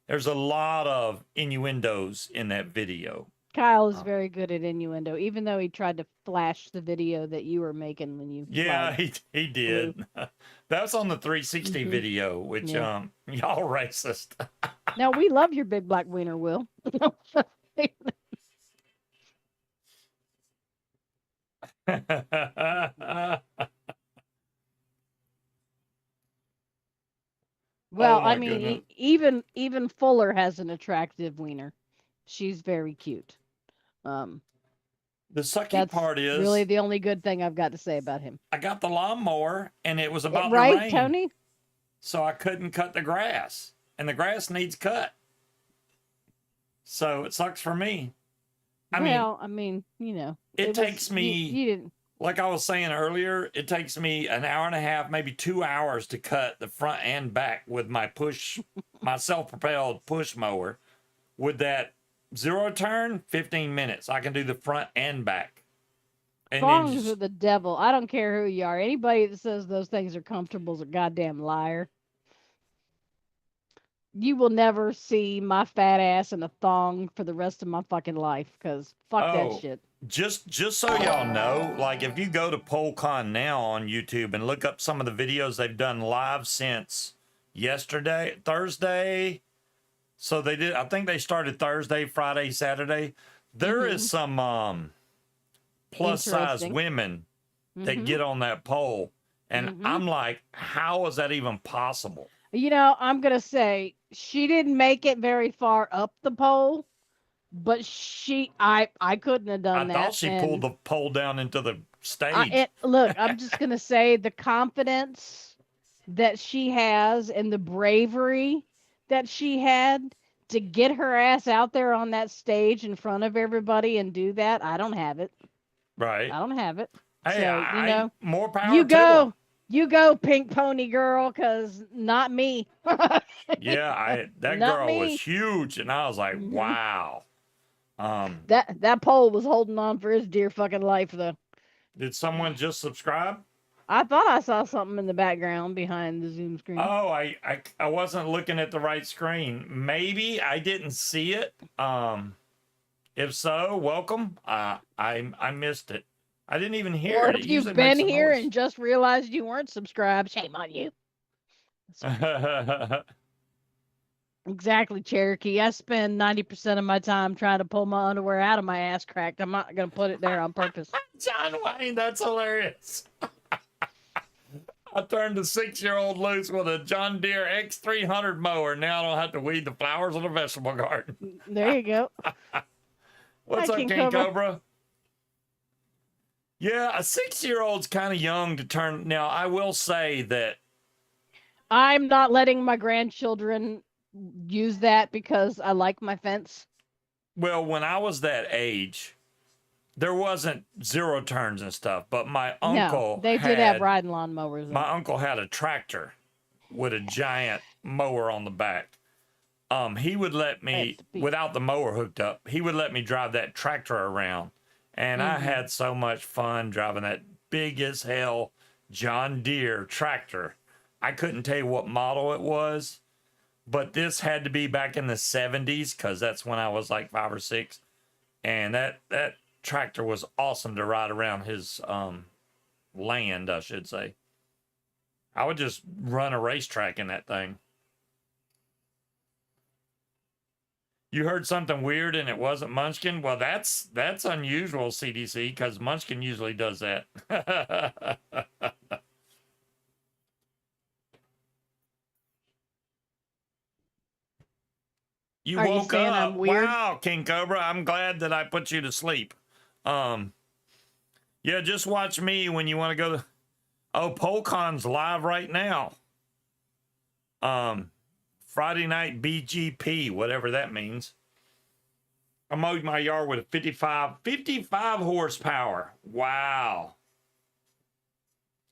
There's a lot of innuendos in that video. Kyle is very good at innuendo, even though he tried to flash the video that you were making when you Yeah, flagged. he did. That's on the 360 Mhm. video, which Yeah. y'all racist. Now we love your big black wiener, Will. Well, my I mean, goodness. even Fuller has an attractive wiener. She's very cute. The sucky That's part is really the only good thing I've got to say about him. I got the lawnmower and it was about to Right, rain, Tony? so I couldn't cut the grass, and the grass needs cut. So it sucks for me. I mean, you know, it takes me, you didn't. like I was saying earlier, it takes me an hour and a half, maybe 2 hours to cut the front and back with my my self-propelled push mower. With that zero turn, 15 minutes. I can do the front and back. And Thongs are the devil. I don't care who you are. Anybody that says those things are comfortable is a goddamn liar. You will never see my fat ass in a thong for the rest of my fucking life, because fuck that shit. Just so y'all know, like if you go to PoleCon now on YouTube and look up some of the videos they've done live since Thursday. So they did, I think they started Thursday, Friday, Saturday. There is some plus size women that get on that pole. And I'm like, how is that even possible? You know, I'm going to say she didn't make it very far up the pole, but I couldn't have done that. I thought she pulled the pole down into the stage. Look, I'm just going to say the confidence that she has and the bravery that she had to get her ass out there on that stage in front of everybody and do that. I don't have it. Right. I don't have it. Hey, so, you know, more power you to go. her. You go, pink pony girl, because not me. Yeah, that Not girl me. was huge, and I was like, wow. That pole was holding on for his dear fucking life, though. Did someone just subscribe? I thought I saw something in the background behind the Zoom screen. Oh, I wasn't looking at the right screen. Maybe I didn't see it. If so, welcome. I missed it. I didn't even hear or it. if you've been here and just realized you weren't subscribed, shame on you. Exactly, Cherokee. I spend 90% of my time trying to pull my underwear out of my ass crack. I'm not going to put it there on purpose. John Wayne, that's hilarious. I turned the 6-year-old loose with a John Deere X300 mower. Now I don't have to weed the flowers in the vegetable garden. There you go. What's up, King Cobra? Yeah, a 6-year-old's kind of young to turn. Now, I will say that I'm not letting my grandchildren use that because I like my fence. Well, when I was that age, there wasn't zero turns and stuff, but my uncle did have riding lawn mowers. My uncle had a tractor with a giant mower on the back. He would let me, without the mower hooked up, he would let me drive that tractor around. And I had so much fun driving that big as hell John Deere tractor. I couldn't tell you what model it was, but this had to be back in the 70s because that's when I was like 5 or 6. And that tractor was awesome to ride around his land, I should say. I would just run a racetrack in that thing. You heard something weird and it wasn't Munchkin? Well, that's unusual, CDC, because Munchkin usually does that. You Are you woke saying I'm up. weird? Wow, King Cobra. I'm glad that I put you to sleep. Um, yeah, just watch me when you want to go to. Oh, PoleCon's live right now. Friday night BGP, whatever that means. I mowed my yard with a 55 horsepower. Wow.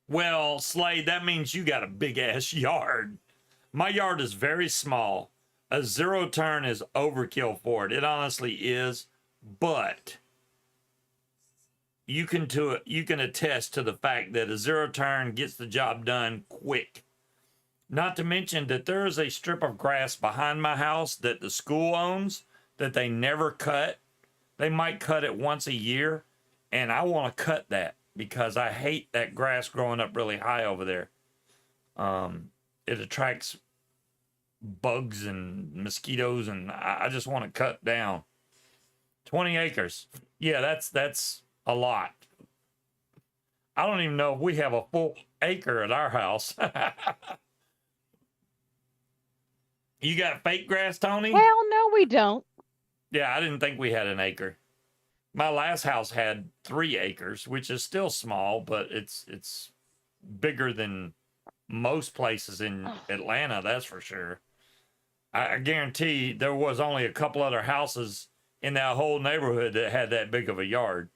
Well, Slade, that means you got a big ass yard. My yard is very small. A zero turn is overkill for it. It honestly is, but you can attest to the fact that a zero turn gets the job done quick. Not to mention that there is a strip of grass behind my house that the school owns that they never cut. They might cut it once a year, and I want to cut that because I hate that grass growing up really high over there. It attracts bugs and mosquitoes, and I just want to cut down. 20 acres. Yeah, that's a lot. I don't even know if we have a full acre at our house. You got fake grass, Tony? Hell no, we don't. Yeah, I didn't think we had an acre. My last house had 3 acres, which is still small, but it's bigger than most places in Atlanta, that's for sure. I guarantee there was only a couple other houses in that whole neighborhood that had that big of a yard.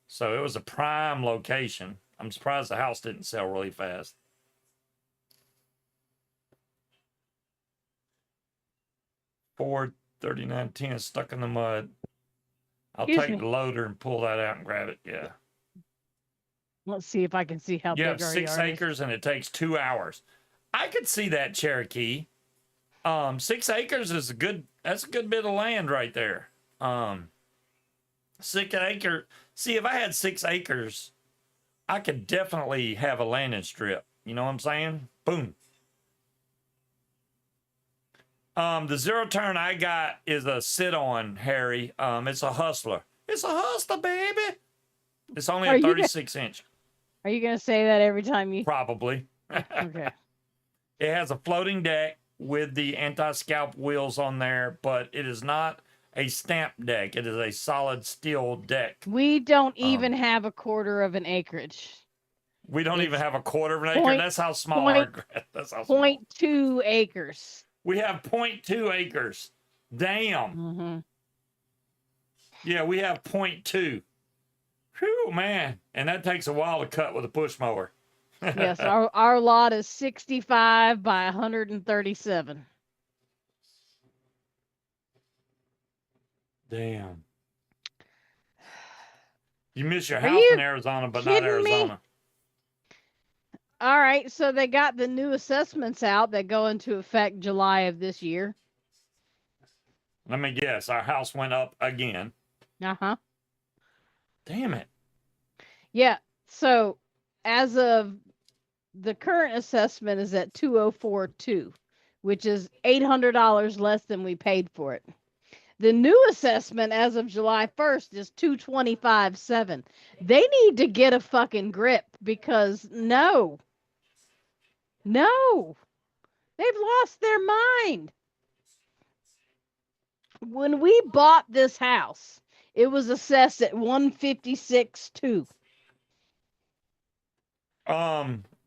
So it was a prime location. I'm surprised the house didn't sell really fast. Ford 3910 stuck in the mud. I'll Excuse take me. the loader and pull that out and grab it. Yeah. Let's see if I can see how You have big our 6 yard acres and it takes 2 hours. I could see that, Cherokee. 6 acres is that's a good bit of land right there. 6 acre. See, if I had 6 acres, I could definitely have a landing strip. You know what I'm saying? Boom. The zero turn I got is a sit on, Harry. It's a hustler. It's a hustler, baby. It's only a 36-inch. Are you gonna say that every time you? Probably. Okay. It has a floating deck with the anti-scalp wheels on there, but it is not a stamp deck. It is a solid steel deck. We don't even have a quarter of an acreage. We don't even It's have a quarter of an acre. That's how small point- that's how small. 0.2 acres. We have 0.2 acres. Damn. Mm-hmm. Yeah, we have 0.2. Whew, man. And that takes a while to cut with a push mower. Yes, our lot is 65 by 137. Damn. You miss your Are house you in Arizona, but not kidding me? Arizona. All right, so they got the new assessments out that go into effect July of this year. Let me guess. Our house went up again. Uh-huh. Damn it. Yeah. So as of the current assessment is at 2042, which is $800 less than we paid for it. The new assessment as of July 1st is 225.7. They need to get a fucking grip because no. They've lost their mind. When we bought this house, it was assessed at 156.2.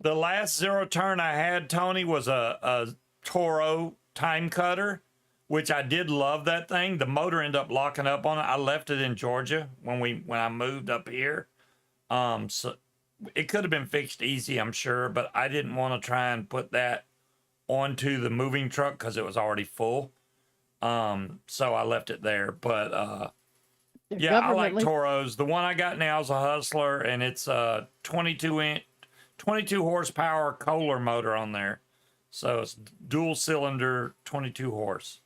The last zero turn I had, Tony, was a Toro time cutter, which I did love that thing. The motor ended up locking up on it. I left it in Georgia when I moved up here. So it could have been fixed easy, I'm sure, but I didn't want to try and put that onto the moving truck because it was already full. So I left it there. But yeah, I like Toros. The one I got now is a Hustler, and it's a 22 horsepower Kohler motor on there. So it's dual cylinder, 22 horse.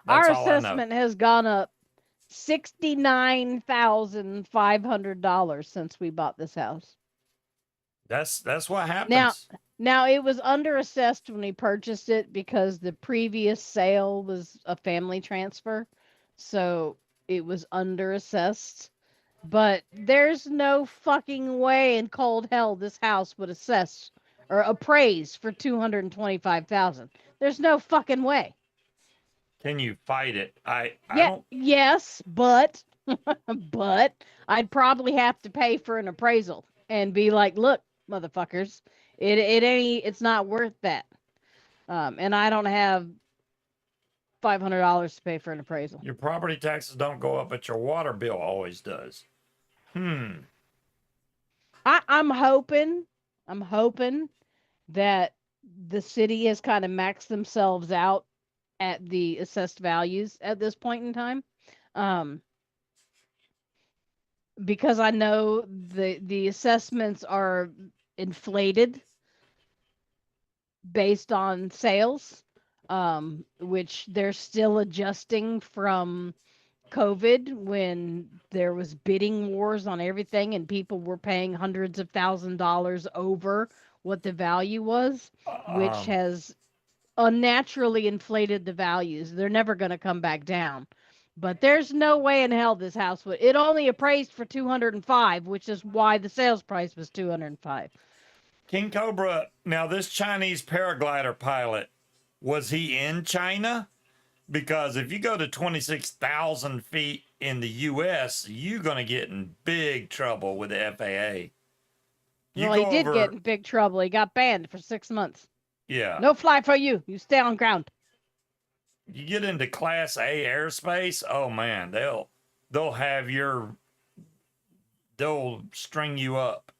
That's Our all I know. assessment has gone up $69,500 since we bought this house. That's what happens. Now it was under assessed when we purchased it because the previous sale was a family transfer. So it was under assessed. But there's no fucking way in cold hell this house would assess or appraise for $225,000. There's no fucking way. Can you fight it? I Yeah, don't. yes, but but I'd probably have to pay for an appraisal and be like, look, motherfuckers, it's not worth that. And I don't have $500 to pay for an appraisal. Your property taxes don't go up, but your water bill always does. I'm hoping that the city has kind of maxed themselves out at the assessed values at this point in time. Um, because I know the assessments are inflated based on sales, which they're still adjusting from COVID when there was bidding wars on everything and people were paying hundreds of $1,000s over what the value was, which Um, has unnaturally inflated the values. They're never going to come back down. But there's no way in hell this house would. It only appraised for 205, which is why the sales price was 205. King Cobra. Now, this Chinese paraglider pilot, was he in China? Because if you go to 26,000 feet in the U.S., you're going to get in big trouble with the FAA. You Well, go he did over, get in big trouble. He got banned for 6 months. yeah. No fly for you. You stay on ground. You get into Class A airspace. Oh man, they'll string you up.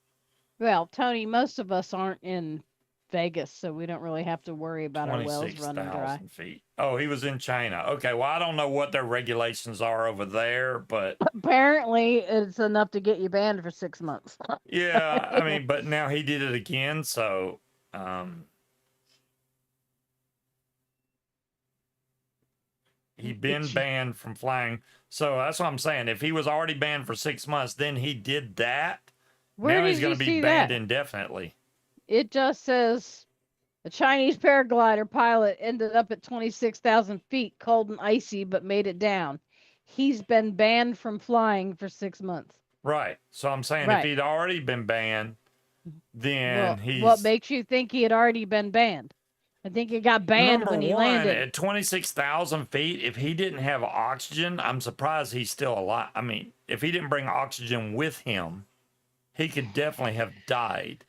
Well, Tony, most of us aren't in Vegas, so we don't really have to worry about our wells Twenty-six running dry. thousand feet. Oh, he was in China. Okay, well I don't know what their regulations are over there, but Apparently, it's enough to get you banned for 6 months. yeah, I mean, but now he did it again, so he'd been banned from flying. So that's what I'm saying. If he was already banned for 6 months, then he did that. Where Now did he's going you to be see banned that? indefinitely. It just says a Chinese paraglider pilot ended up at 26,000 feet, cold and icy, but made it down. He's been banned from flying for 6 months. Right. So I'm saying if Right. he'd already been banned, then Well, what he's makes you think he had already been banned? I think he got banned number when he one landed. at 26,000 feet. If he didn't have oxygen, I'm surprised he's still alive. I mean, if he didn't bring oxygen with him, he could definitely have died.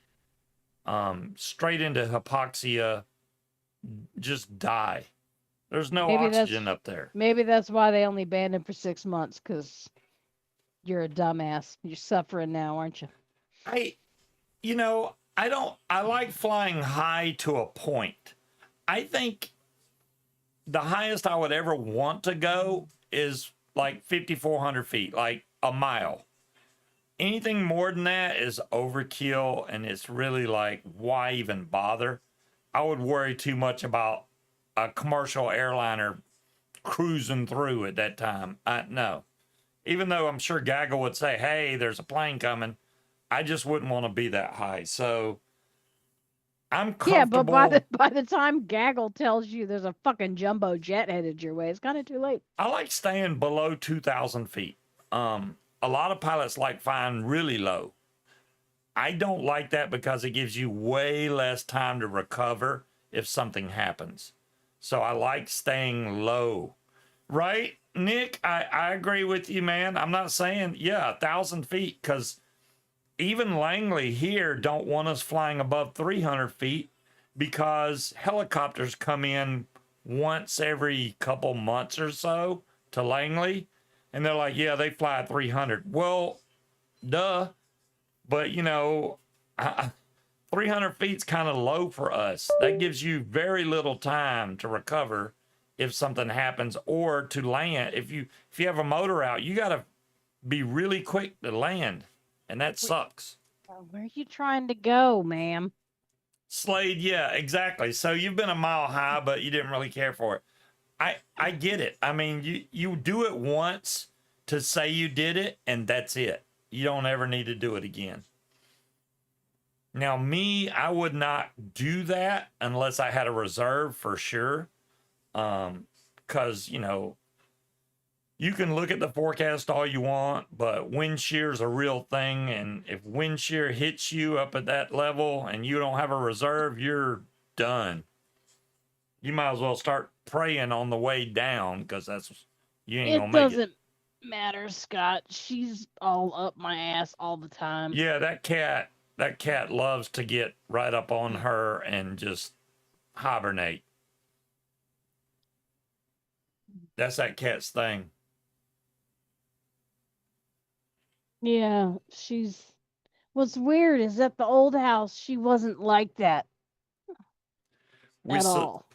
Straight into hypoxia, just die. There's no oxygen up there. Maybe that's why they only banned him for 6 months, because you're a dumbass. You're suffering now, aren't you? I like flying high to a point. I think the highest I would ever want to go is like 5,400 feet, like a mile. Anything more than that is overkill, and it's really like, why even bother? I would worry too much about a commercial airliner cruising through at that time. No. Even though I'm sure Gaggle would say, hey, there's a plane coming, I just wouldn't want to be that high. So I'm comfortable. Yeah, but by the time Gaggle tells you there's a fucking jumbo jet headed your way, it's kind of too late. I like staying below 2,000 feet. A lot of pilots like flying really low. I don't like that because it gives you way less time to recover if something happens. So I like staying low. Right, Nick? I agree with you, man. I'm not saying, 1,000 feet, because even Langley here don't want us flying above 300 feet because helicopters come in once every couple months or so to Langley, and they're like, yeah, they fly at 300. Well, duh. But, 300 feet's kind of low for us. That gives you very little time to recover if something happens, or to land. If you have a motor out, you got to be really quick to land, and that sucks. Where are you trying to go, ma'am? Slade, yeah, exactly. So you've been a mile high, but you didn't really care for it. I get it. I mean, you do it once to say you did it, and that's it. You don't ever need to do it again. Now, me, I would not do that unless I had a reserve for sure. Because, you can look at the forecast all you want, but wind shear is a real thing. And if wind shear hits you up at that level and you don't have a reserve, you're done. You might as well start praying on the way down because you ain't gonna It make it. doesn't matter, Scott. She's all up my ass all the time. Yeah, that cat loves to get right up on her and just hibernate. That's that cat's thing. Yeah, she's. What's weird is at the old house, she wasn't like that We at s- all.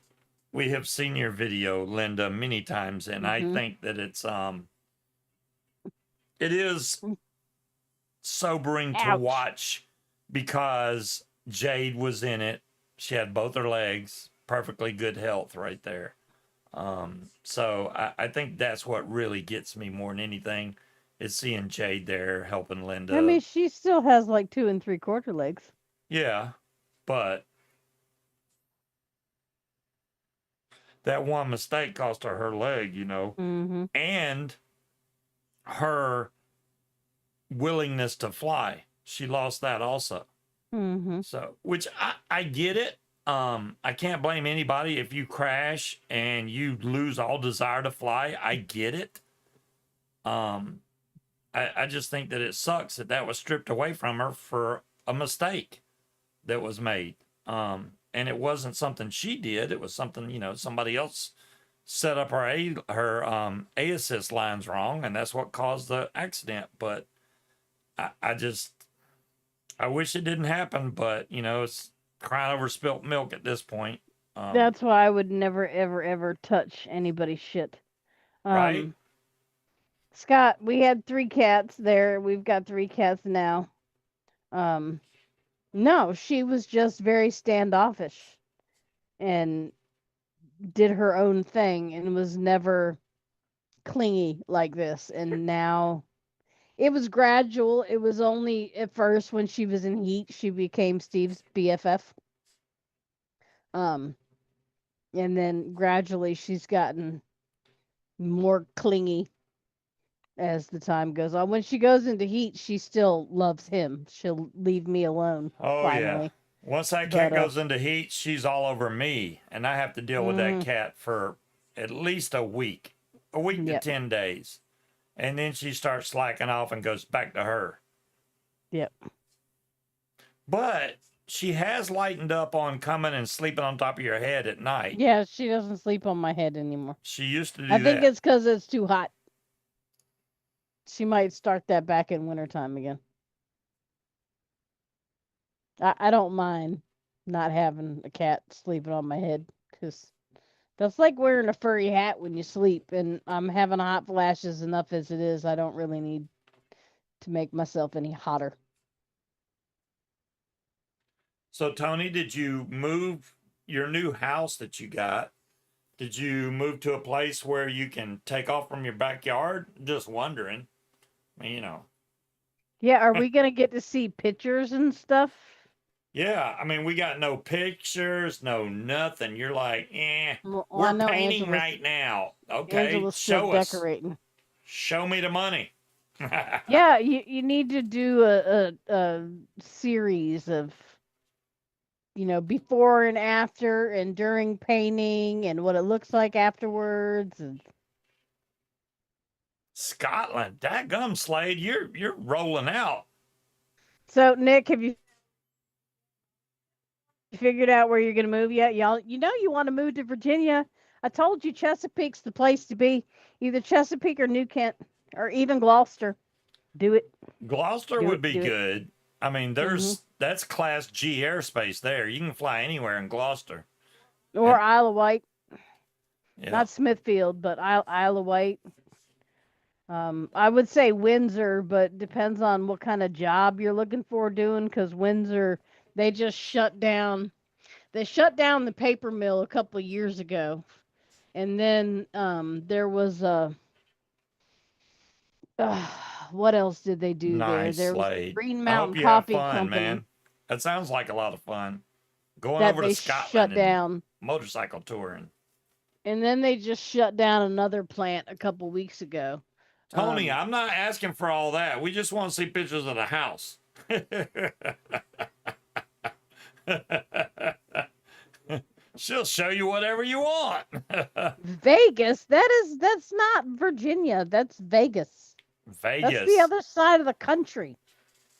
we have seen your video, Linda, many times, and I Hmm. think that it is sobering to Ouch. watch because Jade was in it. She had both her legs, perfectly good health right there. So I think that's what really gets me more than anything is seeing Jade there helping I Linda. mean, she still has like 2 3/4 legs. Yeah, but that one mistake cost her leg, Hmm. and her willingness to fly. She lost that also. Hmm. So, which I get it. I can't blame anybody if you crash and you lose all desire to fly. I get it. Um, I just think that it sucks that that was stripped away from her for a mistake that was made. And it wasn't something she did. It was something, somebody else set up her A assist lines wrong, and that's what caused the accident. But I just I wish it didn't happen, but it's crying over spilt milk at this point. That's why I would never, ever, ever touch anybody's shit. Right? Scott, we had 3 cats there. We've got 3 cats now. Um, no, she was just very standoffish and did her own thing and was never clingy like this. And now it was gradual. It was only at first when she was in heat, she became Steve's BFF. Um, and then gradually she's gotten more clingy as the time goes on. When she goes into heat, she still loves him. She'll leave me alone Oh yeah. finally. Once that cat But goes into heat, she's all over me, and I have to deal with that mm, cat for at least a week to yep, 10 days, and then she starts slacking off and goes back to her. yep. But she has lightened up on coming and sleeping on top of your head at night. Yeah, she doesn't sleep on my head anymore. She used to I do think that. it's because it's too hot. She might start that back in wintertime again. I don't mind not having a cat sleeping on my head because that's like wearing a furry hat when you sleep. And I'm having hot flashes enough as it is. I don't really need to make myself any hotter. So Tony, did you move your new house that you got? Did you move to a place where you can take off from your backyard? Just wondering. I mean, Yeah, are we gonna get to see pictures and stuff? yeah, I mean, we got no pictures, no nothing. You're like, Well, I we're know painting right now. Okay, Angela's still show us. decorating. Show me the money. Yeah, you need to do a series of before and after and during painting and what it looks like afterwards. And Scotland, dadgum Slade, you're rolling out. so, Nick, have you figured out where you're gonna move yet? Y'all, you want to move to Virginia. I told you Chesapeake's the place to be. Either Chesapeake or New Kent or even Gloucester. Do it. Gloucester Do would it. be Do it. good. I mean, Hmm. that's Class G airspace there. You can fly anywhere in Gloucester. Or And Isle of Wight. yeah, Not Smithfield, but Isle of Wight. I would say Windsor, but depends on what kind of job you're looking for doing. Because Windsor, they just shut down. They shut down the paper mill a couple of years ago, and then there was a. Uh, what else did they do there? nice, There was Slade. Green I hope Mountain you have Coffee fun, Company man. That sounds like a lot of fun. Going that over to they Scotland shut and down, motorcycle touring. and then they just shut down another plant a couple weeks ago. Tony, Um, I'm not asking for all that. We just want to see pictures of the house. She'll show you whatever you want. Vegas, that's not Virginia. That's Vegas. That's the Vegas. other side of the country.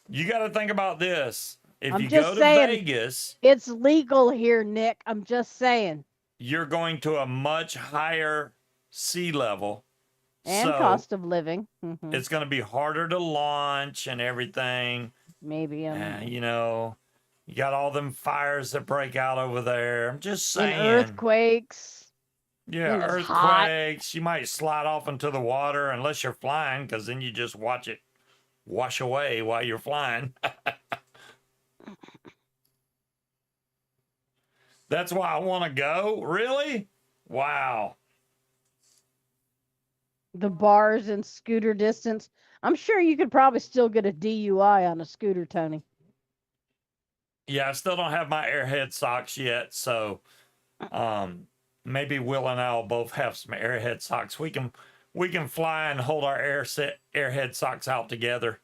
You got to think about this. If I'm you just go to saying, Vegas, it's legal here, Nick. I'm just saying. you're going to a much higher sea level. And so cost of living. Mm-hmm. it's going to be harder to launch and everything. Maybe. You know, you got all them fires that break out over there. I'm just saying. And earthquakes. Yeah, and it's earthquakes. You might slide off into the water unless you're flying, because then you just watch it wash away while you're flying. That's why I want to go. Really? Wow. The bars in scooter distance. I'm sure you could probably still get a DUI on a scooter, Tony. Yeah, I still don't have my airhead socks yet, so maybe Will and I'll both have some airhead socks. We can fly and hold our airhead socks out together.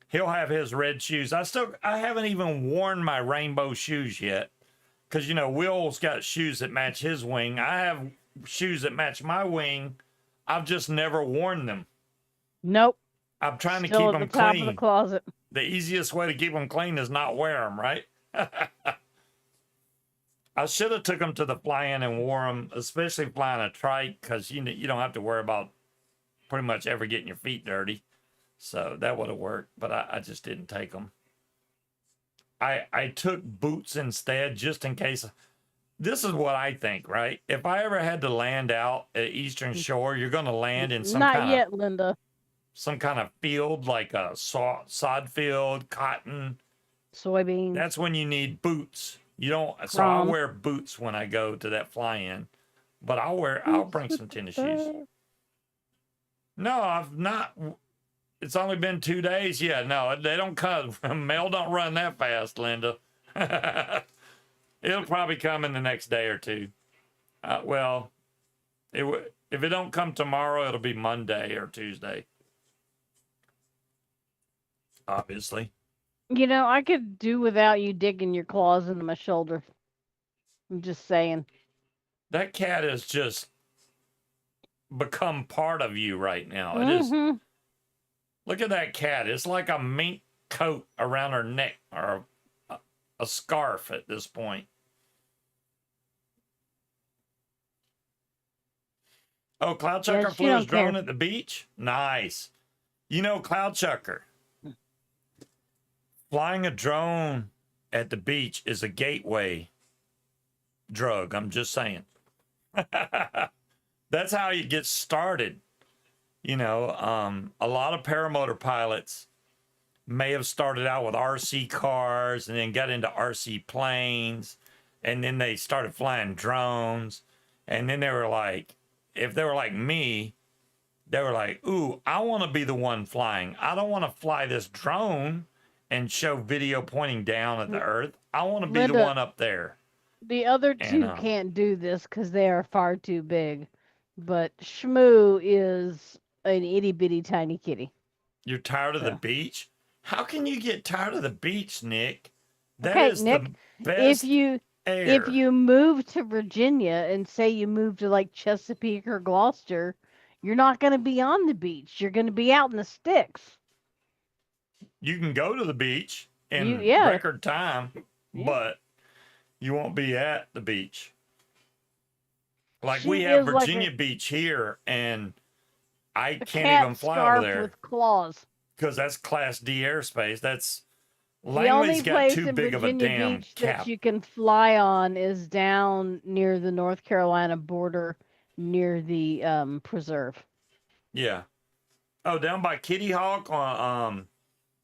He'll have his red shoes. I haven't even worn my rainbow shoes yet, because you know Will's got shoes that match his wing. I have shoes that match my wing. I've just never worn them. Nope. I'm trying Still to keep at them the top clean. of the closet. The easiest way to keep them clean is not wear them, right? I should have took them to the fly-in and wore them, especially flying a trike, because you don't have to worry about pretty much ever getting your feet dirty. So that would have worked, but I just didn't take them. I took boots instead, just in case. This is what I think, right? If I ever had to land out at Eastern Shore, you're going to land in Not yet, Linda. Some kind of field, like a sod field, cotton, soybeans. That's when you need boots. You don't. So I'll wear boots when I go to that fly-in, but I'll bring some tennis shoes. No, I've not. It's only been 2 days. Yeah, no, they don't come. Mail don't run that fast, Linda. It'll probably come in the next day or two. Well, if it don't come tomorrow, it'll be Monday or Tuesday. Obviously. You know, I could do without you digging your claws into my shoulder. I'm just saying. That cat has just become part of you right now. It is. Look at that cat. It's like a mink coat around her neck, or a scarf at this point. Oh, Cloud Chucker flew his drone at the beach? Nice. You know, Cloud Chucker, flying a drone at the beach is a gateway drug. I'm just saying. That's how you get started. You know, a lot of paramotor pilots may have started out with RC cars and then got into RC planes, and then they started flying drones, and then they were like, if they were like me, they were like, ooh, I want to be the one flying. I don't want to fly this drone and show video pointing down at the earth. I want to be the one up there. The other two can't do this because they are far too big. But Shmoo is an itty bitty tiny kitty. You're tired of the beach? How can you get tired of the beach, Nick? That okay, is Nick, the best if you move to Virginia and say you move to like Chesapeake or Gloucester, you're not going to be on the beach. You're going to be out in the sticks. You can go to the beach in record time, but you won't be at the beach. Like we have Virginia Beach here, and I can't even fly over there with claws because that's Class D airspace. That's Langley's got too big of a damn beach cap. That you can fly on is down near the North Carolina border, near the preserve. Yeah. Oh, down by Kitty Hawk on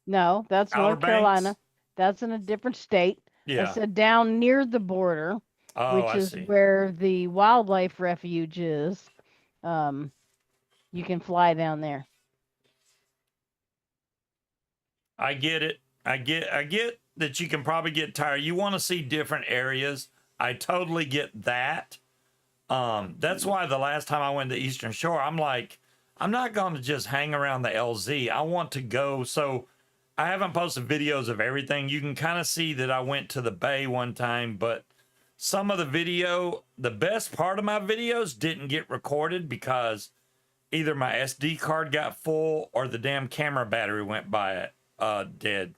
No, that's North Carolina. That's in a different state. Yeah. I said down near the border, which is where the wildlife refuge is. You can fly down there. I get it. I get that you can probably get tired. You want to see different areas. I totally get that. That's why the last time I went to Eastern Shore, I'm like, I'm not going to just hang around the LZ. I want to go. So I haven't posted videos of everything. You can kind of see that I went to the bay one time, but some of the video, the best part of my videos didn't get recorded because either my SD card got full or the damn camera battery went by it dead.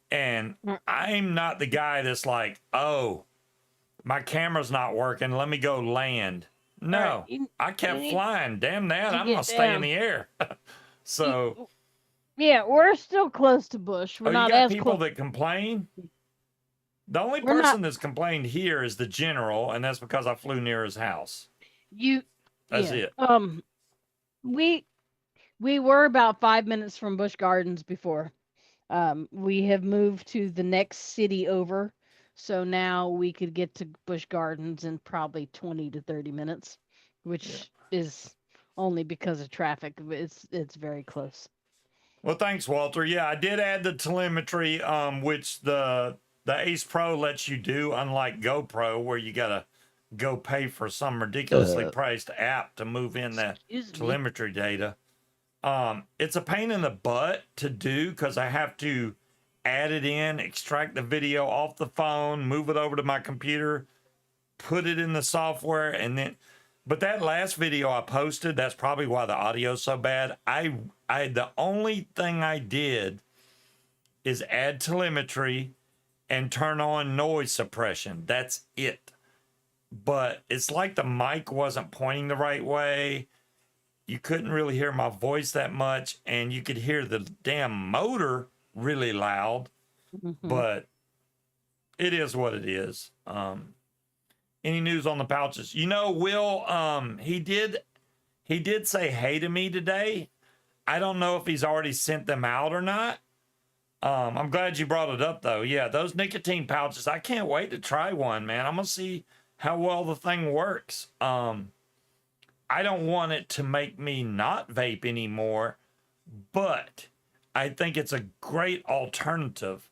And I'm not the guy that's like, oh, my camera's not working, let me go land. No, Right, I kept flying. Damn that, I'm get gonna stay in down. the air. So, Yeah, we're still close to bush. We're oh, you not got as people close. that complain? The only We're person not. that's complained here is the general, and that's because I flew near his house. You. That's Yeah. it. We were about 5 minutes from Busch Gardens before. We have moved to the next city over, so now we could get to Busch Gardens in probably 20 to 30 minutes, which is only because of traffic. But it's very close. Well, thanks, Walter. Yeah, I did add the telemetry, which the Ace Pro lets you do, unlike GoPro, where you gotta go pay for some ridiculously priced app to move in that Excuse me. telemetry data. It's a pain in the butt to do because I have to add it in, extract the video off the phone, move it over to my computer, put it in the software, and then. But that last video I posted, that's probably why the audio's so bad. I the only thing I did is add telemetry and turn on noise suppression. That's it. But it's like the mic wasn't pointing the right way. You couldn't really hear my voice that much, and you could hear the damn motor really loud. But it is what it is. Any news on the pouches? You know, Will, he did say hey to me today. I don't know if he's already sent them out or not. I'm glad you brought it up though. Yeah, those nicotine pouches, I can't wait to try one, man. I'm gonna see how well the thing works. I don't want it to make me not vape anymore, but I think it's a great alternative.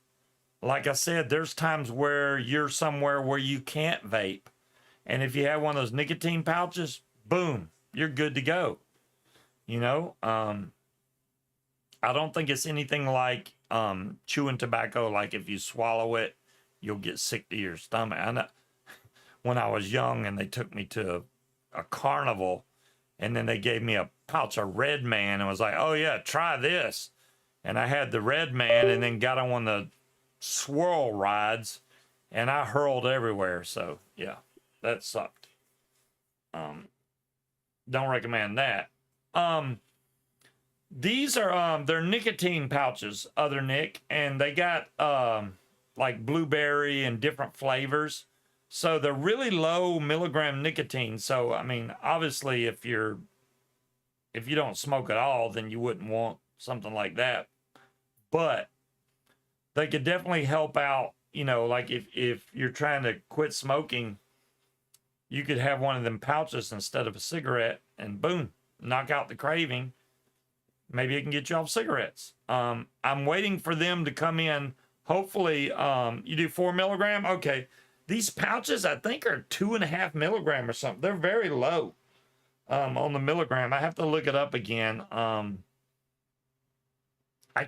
Like I said, there's times where you're somewhere where you can't vape. And if you have one of those nicotine pouches, boom, you're good to go. You know, I don't think it's anything like chewing tobacco. Like if you swallow it, you'll get sick to your stomach. I know when I was young and they took me to a carnival and then they gave me a pouch of Red Man and was like, oh yeah, try this. And I had the Red Man and then got on one of the swirl rides and I hurled everywhere. So yeah. That sucked. Don't recommend that. These are they're nicotine pouches, other Nick, and they got like blueberry and different flavors. So they're really low milligram nicotine. So I mean, obviously if you don't smoke at all, then you wouldn't want something like that. But they could definitely help out, you know, like if you're trying to quit smoking, you could have one of them pouches instead of a cigarette and boom, knock out the craving. Maybe it can get you off cigarettes. I'm waiting for them to come in. Hopefully, you do 4 milligram. Okay. These pouches, I think, are 2.5 milligram or something. They're very low on the milligram. I have to look it up again. I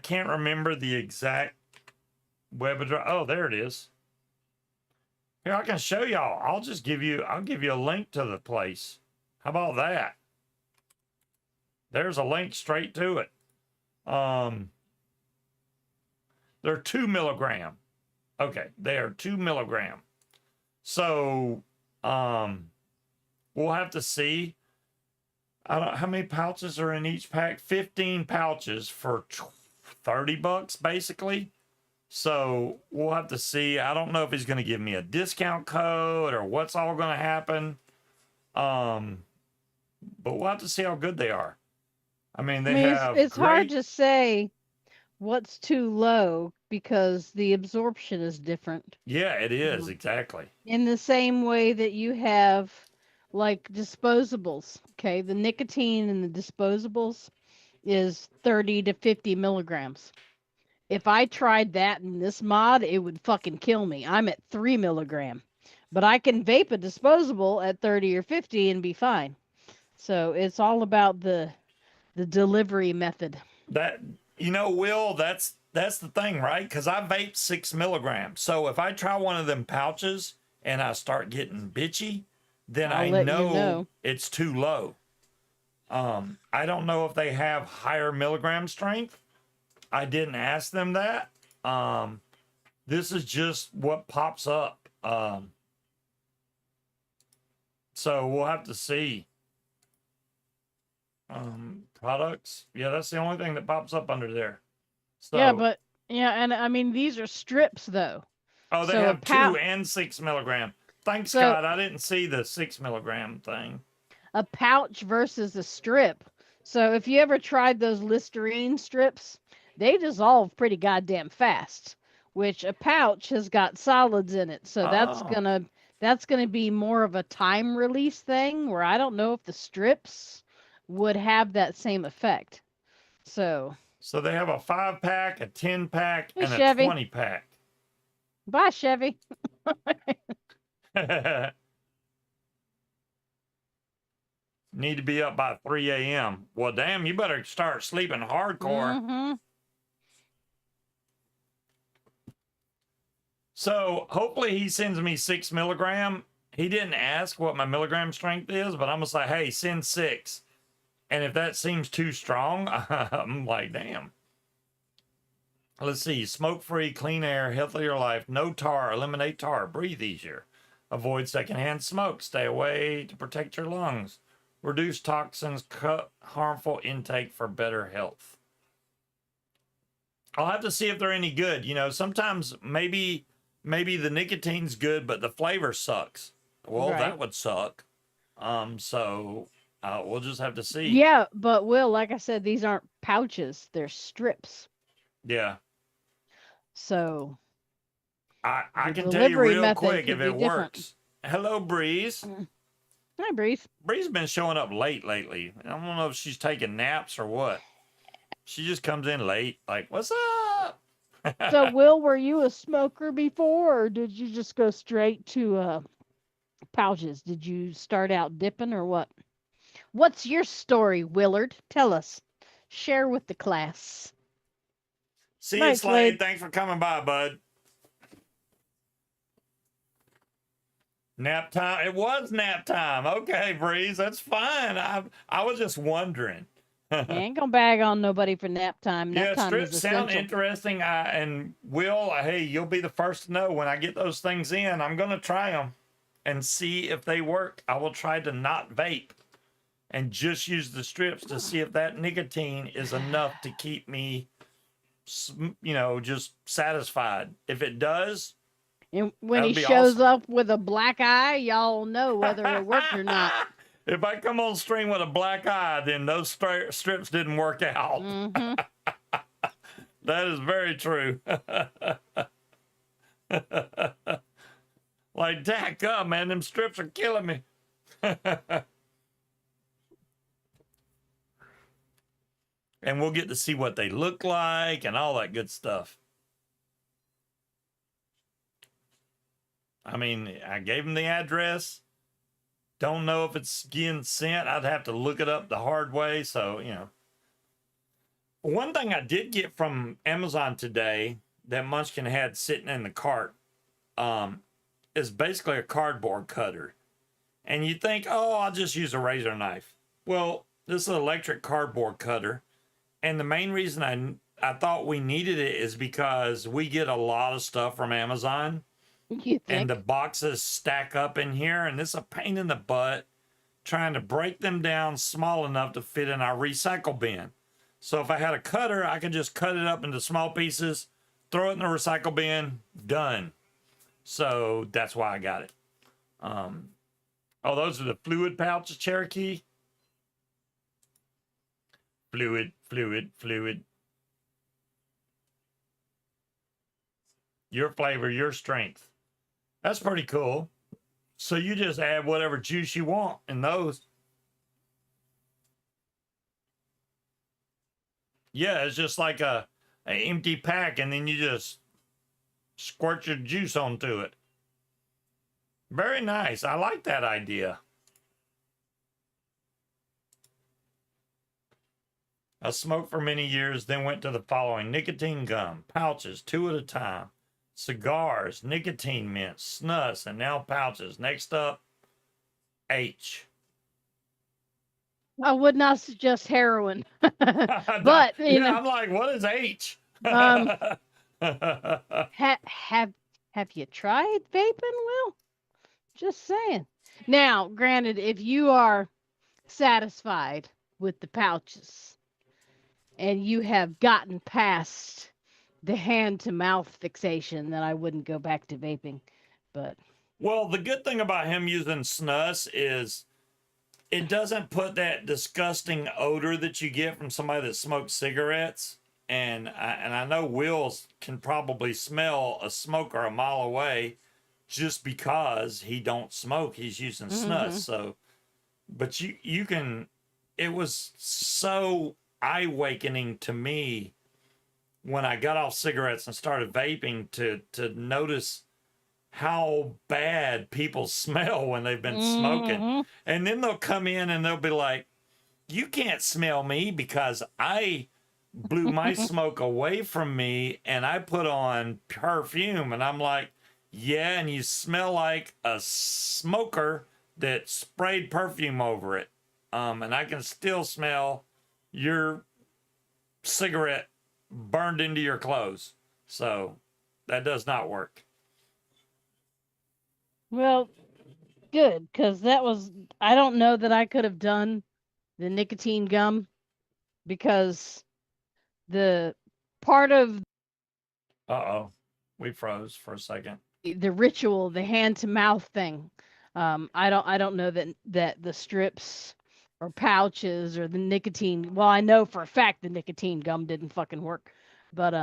can't remember the exact web address. Oh, there it is. Here, I can show y'all. I'll give you a link to the place. How about that? There's a link straight to it. They're 2 milligram. Okay, they are 2 milligram. So, we'll have to see. I don't know how many pouches are in each pack. 15 pouches for $30, basically. So we'll have to see. I don't know if he's going to give me a discount code or what's all going to happen. But we'll have to see how good they are. I mean, it's hard to say what's too low because the absorption is different. Yeah, it is, exactly. In the same way that you have like disposables, okay? The nicotine in the disposables is 30 to 50 milligrams. If I tried that in this mod, it would fucking kill me. I'm at 3 milligram, but I can vape a disposable at 30 or 50 and be fine. So it's all about the delivery method. That, you know, Will, that's the thing, right? Because I vape 6 milligrams. So if I try one of them pouches and I start getting bitchy, then I'll I let you know know. it's too low. I don't know if they have higher milligram strength. I didn't ask them that. This is just what pops up. So we'll have to see. Products. Yeah, that's the only thing that pops up under there. So, Yeah, but yeah, and I mean these are strips though. oh, they So a have 2 pouch. and 6 milligram. Thanks, So God. I didn't see the 6 milligram thing. a pouch versus a strip. So if you ever tried those Listerine strips, they dissolve pretty goddamn fast. Which a pouch has got solids in it, so Oh, that's gonna be more of a time release thing. Where I don't know if the strips would have that same effect. So so they have a 5-pack, a 10-pack, hey and a Chevy, 20-pack. bye Chevy. Need to be up by 3 a.m. Well, damn, you better start sleeping hardcore. Mm-hmm. So hopefully he sends me 6 milligram. He didn't ask what my milligram strength is, but I'm gonna say, hey, send 6. And if that seems too strong, I'm like, damn. Let's see. Smoke free, clean air, healthier life, no tar, eliminate tar, breathe easier, avoid secondhand smoke, stay away to protect your lungs, reduce toxins, cut harmful intake for better health. I'll have to see if they're any good. You know, sometimes maybe the nicotine's good, but the flavor sucks. Well, Right. that would suck. So we'll just have to see. Yeah, but Will, like I said, these aren't pouches; they're strips. Yeah. So I the can tell you delivery real method quick if could be it different. works. Hello, Breeze. Hi, Breeze. Bree's been showing up late lately. I don't know if she's taking naps or what. She just comes in late, like, what's up? So, Will, were you a smoker before, or did you just go straight to pouches? Did you start out dipping, or what? What's your story, Willard? Tell us. Share with the class. See you, Night, Slade. Slade. Thanks for coming by, bud. Nap time. It was nap time. Okay, Breeze, that's fine. I was just wondering. I ain't gonna bag on nobody for nap time. Nap Yeah, time is strips sound essential. interesting. And Will, hey, you'll be the first to know when I get those things in. I'm gonna try them and see if they work. I will try to not vape and just use the strips to see if that nicotine is enough to keep me, just satisfied. If it does, And when that he would be shows awesome. up with a black eye, y'all know whether it worked or not. If I come on stream with a black eye, then those strips didn't work out. Mm-hmm. That is very true. Like, dack up, man, them strips are killing me. And we'll get to see what they look like and all that good stuff. I mean, I gave him the address. Don't know if it's getting sent. I'd have to look it up the hard way. So, One thing I did get from Amazon today that Munchkin had sitting in the cart is basically a cardboard cutter. And you think, oh, I'll just use a razor knife. Well, this is an electric cardboard cutter. And the main reason I thought we needed it is because we get a lot of stuff from Amazon. You And the think? boxes stack up in here. And it's a pain in the butt trying to break them down small enough to fit in our recycle bin. So if I had a cutter, I could just cut it up into small pieces, throw it in the recycle bin, done. So that's why I got it. Oh, those are the fluid pouches, Cherokee. Fluid. Your flavor, your strength. That's pretty cool. So you just add whatever juice you want in those. Yeah, it's just like a empty pack, and then you just squirt your juice onto it. Very nice. I like that idea. I smoked for many years, then went to the following: nicotine gum, pouches, 2 at a time. cigars, nicotine mints, snus, and now pouches. Next up, H. I would not suggest heroin, but you Yeah, know, I'm like, what is H? um, have you tried vaping? Well, just saying. Now, granted, if you are satisfied with the pouches and you have gotten past the hand to mouth fixation, then I wouldn't go back to vaping. But Well, the good thing about him using snus is it doesn't put that disgusting odor that you get from somebody that smokes cigarettes. And I know Wills can probably smell a smoker a mile away just because he don't smoke. He's using snus. So, but you can. It was so eye awakening to me when I got off cigarettes and started vaping to notice how bad people smell when they've been smoking. And then they'll come in and they'll be like, you can't smell me because I blew my smoke away from me and I put on perfume. And I'm like, yeah, and you smell like a smoker that sprayed perfume over it. And I can still smell your cigarette burned into your clothes. So that does not work. well, good, because that was, I don't know that I could have done the nicotine gum because the part of Uh-oh. We froze for a second. the ritual, the hand to mouth thing, I don't know that the strips or pouches or the nicotine, well, I know for a fact the nicotine gum didn't fucking work. But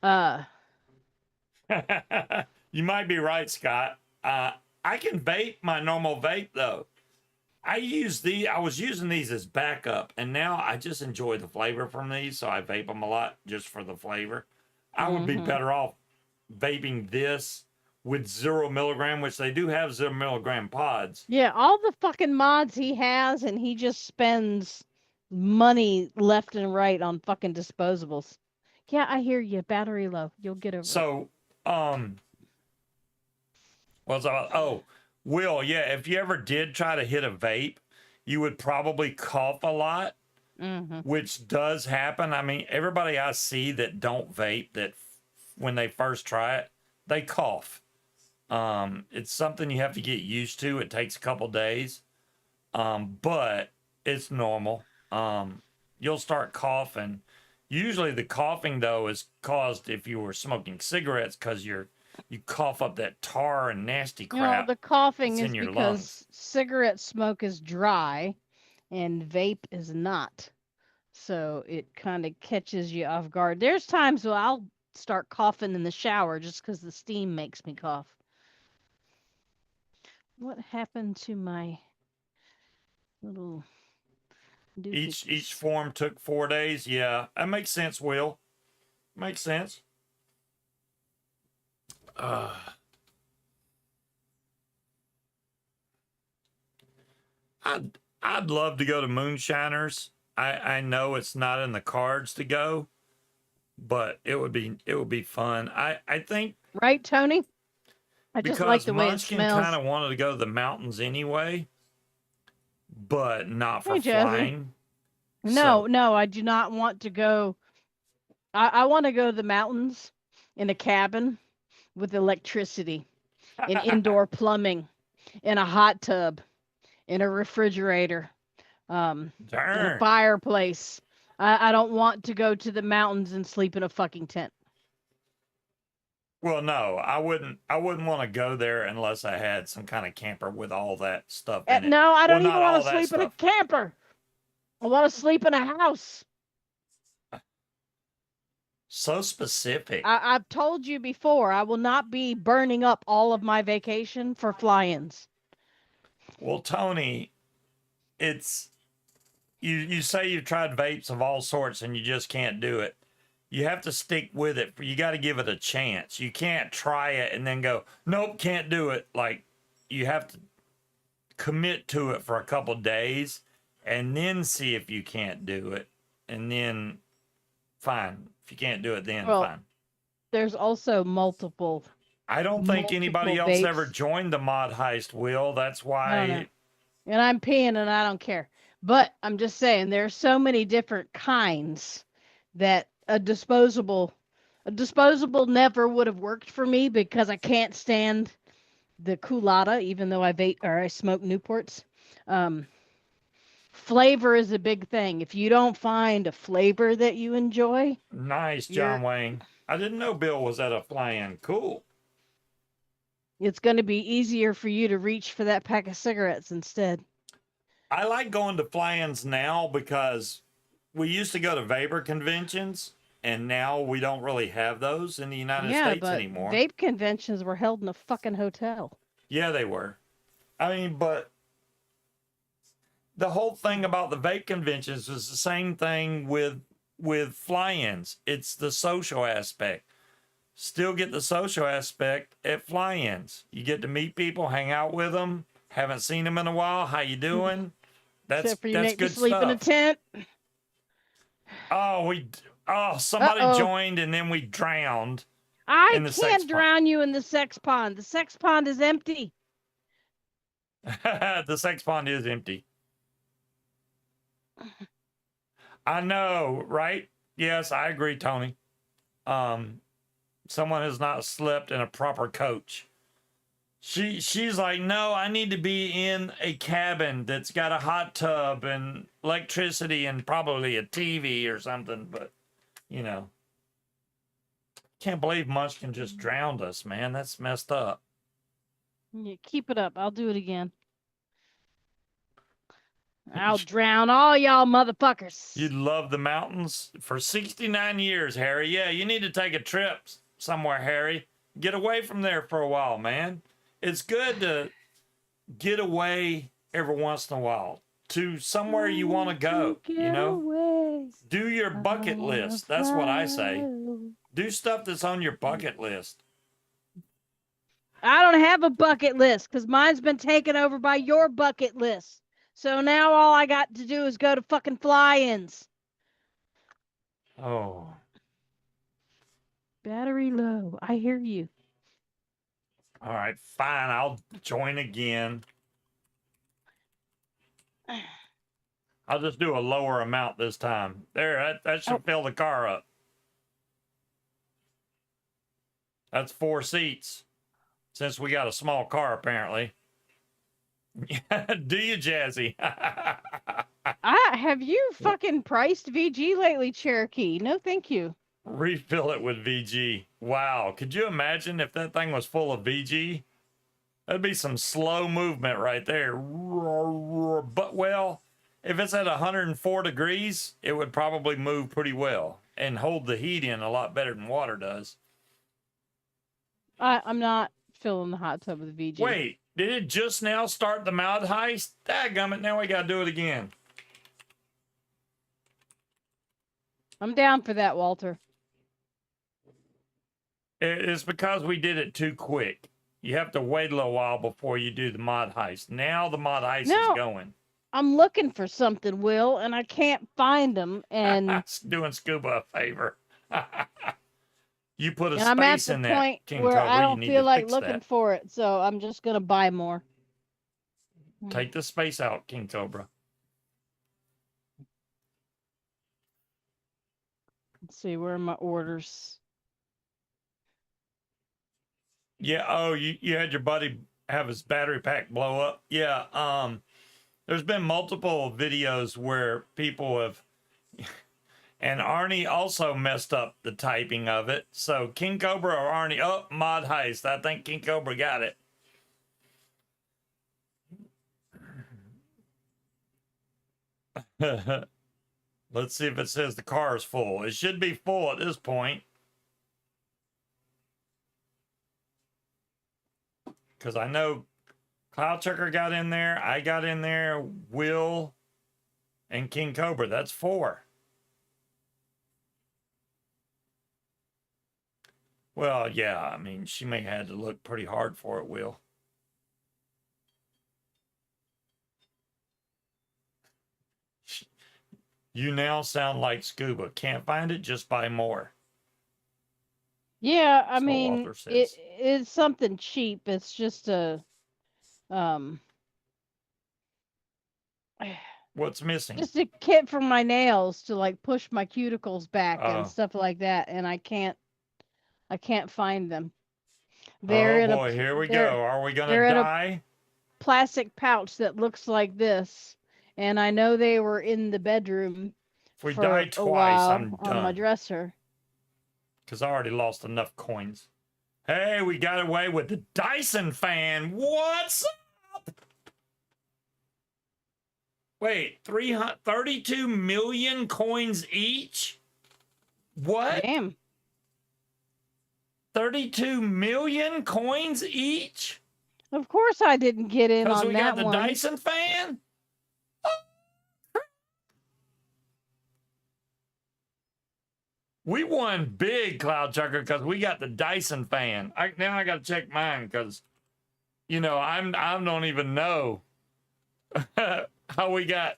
uh You might be right, Scott. I can vape my normal vape though. I was using these as backup, and now I just enjoy the flavor from these, so I vape them a lot just for the flavor. I would be better off vaping this with 0 milligram, which they do have 0 milligram pods. yeah, all the fucking mods he has, and he just spends money left and right on fucking disposables. Yeah, I hear you. Battery low. You'll get over it. So, what's about? Oh, Will, yeah, if you ever did try to hit a vape, you would probably cough a lot, which does happen. I mean, everybody I see that don't vape, that when they first try it, they cough. It's something you have to get used to. It takes a couple days, but it's normal. You'll start coughing. Usually, the coughing though is caused if you were smoking cigarettes because you cough up that tar and nasty You know, crap the coughing that's is in your because lungs. cigarette smoke is dry and vape is not. So it kind of catches you off guard. There's times where I'll start coughing in the shower just because the steam makes me cough. What happened to my little Each doohickeys? form took 4 days. Yeah, that makes sense. Will makes sense. Uh, I'd love to go to Moonshiners. I know it's not in the cards to go, but it would be fun. I think Right, Tony? I just like because the way it Munchkin kind smells. of wanted to go to the mountains anyway, but not for Hey, Jesse. flying. No, So no, I do not want to go. I want to go to the mountains in a cabin with electricity, in indoor plumbing, in a hot tub, in a refrigerator, in a darn. fireplace. I don't want to go to the mountains and sleep in a fucking tent. Well, no, I wouldn't. I wouldn't want to go there unless I had some kind of camper with all that stuff in it. No, I Well, don't even not want all to that sleep in a stuff. camper. I want to sleep in a house. So specific. I've told you before, I will not be burning up all of my vacation for fly-ins. Well, Tony, it's you say you've tried vapes of all sorts and you just can't do it. You have to stick with it. You got to give it a chance. You can't try it and then go, nope, can't do it. Like you have to commit to it for a couple days and then see if you can't do it. And then fine. If you can't do it, then Well, fine. There's also multiple I don't think anybody else ever vapes. joined the mod heist, Will. That's I don't know. why. And I'm peeing and I don't care. But I'm just saying there's so many different kinds that a disposable never would have worked for me because I can't stand the culotta, even though I vape or I smoke Newports. Um, Flavor is a big thing. If you don't find a flavor that you enjoy, Nice, John you're Wayne. I didn't know Bill was at a fly-in. Cool. it's going to be easier for you to reach for that pack of cigarettes instead. I like going to fly-ins now because we used to go to vapor conventions, and now we don't really have those in the United Yeah, States but anymore. vape conventions were held in a fucking hotel. Yeah, they were. I mean, but the whole thing about the vape conventions is the same thing with fly-ins. It's the social aspect. Still get the social aspect at fly-ins. You get to meet people, hang out with them. Haven't seen them in a while. How you doing? Except for you That's make me good sleep in a stuff. tent. Somebody Uh-oh. joined and then we drowned I in the sex can't pond. drown you in the sex pond. The sex pond is empty. The sex pond is empty. I know, right? Yes, I agree, Tony. Someone has not slept in a proper coach. She's like, no, I need to be in a cabin that's got a hot tub and electricity and probably a TV or something. But you know, can't believe Munchkin just drowned us, man. That's messed up. Yeah, keep it up. I'll do it again. I'll drown all y'all motherfuckers. You love the mountains for 69 years, Harry. Yeah, you need to take a trip somewhere, Harry. Get away from there for a while, man. It's good to get away every once in a while to somewhere you want to go, you know? Away. Do your bucket list. That's what I say. Do stuff that's on your bucket list. I don't have a bucket list because mine's been taken over by your bucket list. So now all I got to do is go to fucking fly-ins. Oh. Battery low. I hear you. All right, fine. I'll join again. I'll just do a lower amount this time. There, that should fill the car up. That's 4 seats. Since we got a small car, apparently. Do you, Jazzy? Have you fucking priced VG lately, Cherokee? No, thank you. Refill it with VG. Wow. Could you imagine if that thing was full of VG? That'd be some slow movement right there. But, well, if it's at 104 degrees, it would probably move pretty well and hold the heat in a lot better than water does. I'm not filling the hot tub with VG. Wait, did it just now start the mod heist? Dadgummit, now we gotta do it again. I'm down for that, Walter. It's because we did it too quick. You have to wait a little while before you do the mod heist. Now the mod heist is going. I'm looking for something, Will, and I can't find them. And doing Scuba a favor. You put a and I'm at space the in that, point King where Cobra. I You don't need feel to like fix looking that. for it, so I'm just gonna buy more. Take the space out, King Cobra. Let's see, where are my orders? Yeah. Oh, you had your buddy have his battery pack blow up. Yeah. There's been multiple videos where people have, and Arnie also messed up the typing of it. So King Cobra or Arnie, oh, mod heist. I think King Cobra got it. Let's see if it says the car is full. It should be full at this point. Because I know Cloud Chucker got in there. I got in there. Will and King Cobra. That's 4. Well, yeah. I mean, she may have had to look pretty hard for it, Will. You now sound like Scuba. Can't find it? Just buy more. Yeah, I So mean, author says. it's something cheap. It's just a um What's missing? just a kit for my nails to like push my cuticles back and Oh, stuff like that, and I can't find them. They're oh in a boy, here we they're go. Are we gonna they're in a die? plastic pouch that looks like this, and I know they were in the bedroom If we die for a twice, I'm while on my done. dresser. Because I already lost enough coins. Hey, we got away with the Dyson fan. What's up? Wait, 32 million coins each? What? Damn. 32 million coins each? Of course I didn't get in Because on we got that the one. Dyson fan? We won big, Cloud Chucker, because we got the Dyson fan. Now I got to check mine because, I don't even know how we got.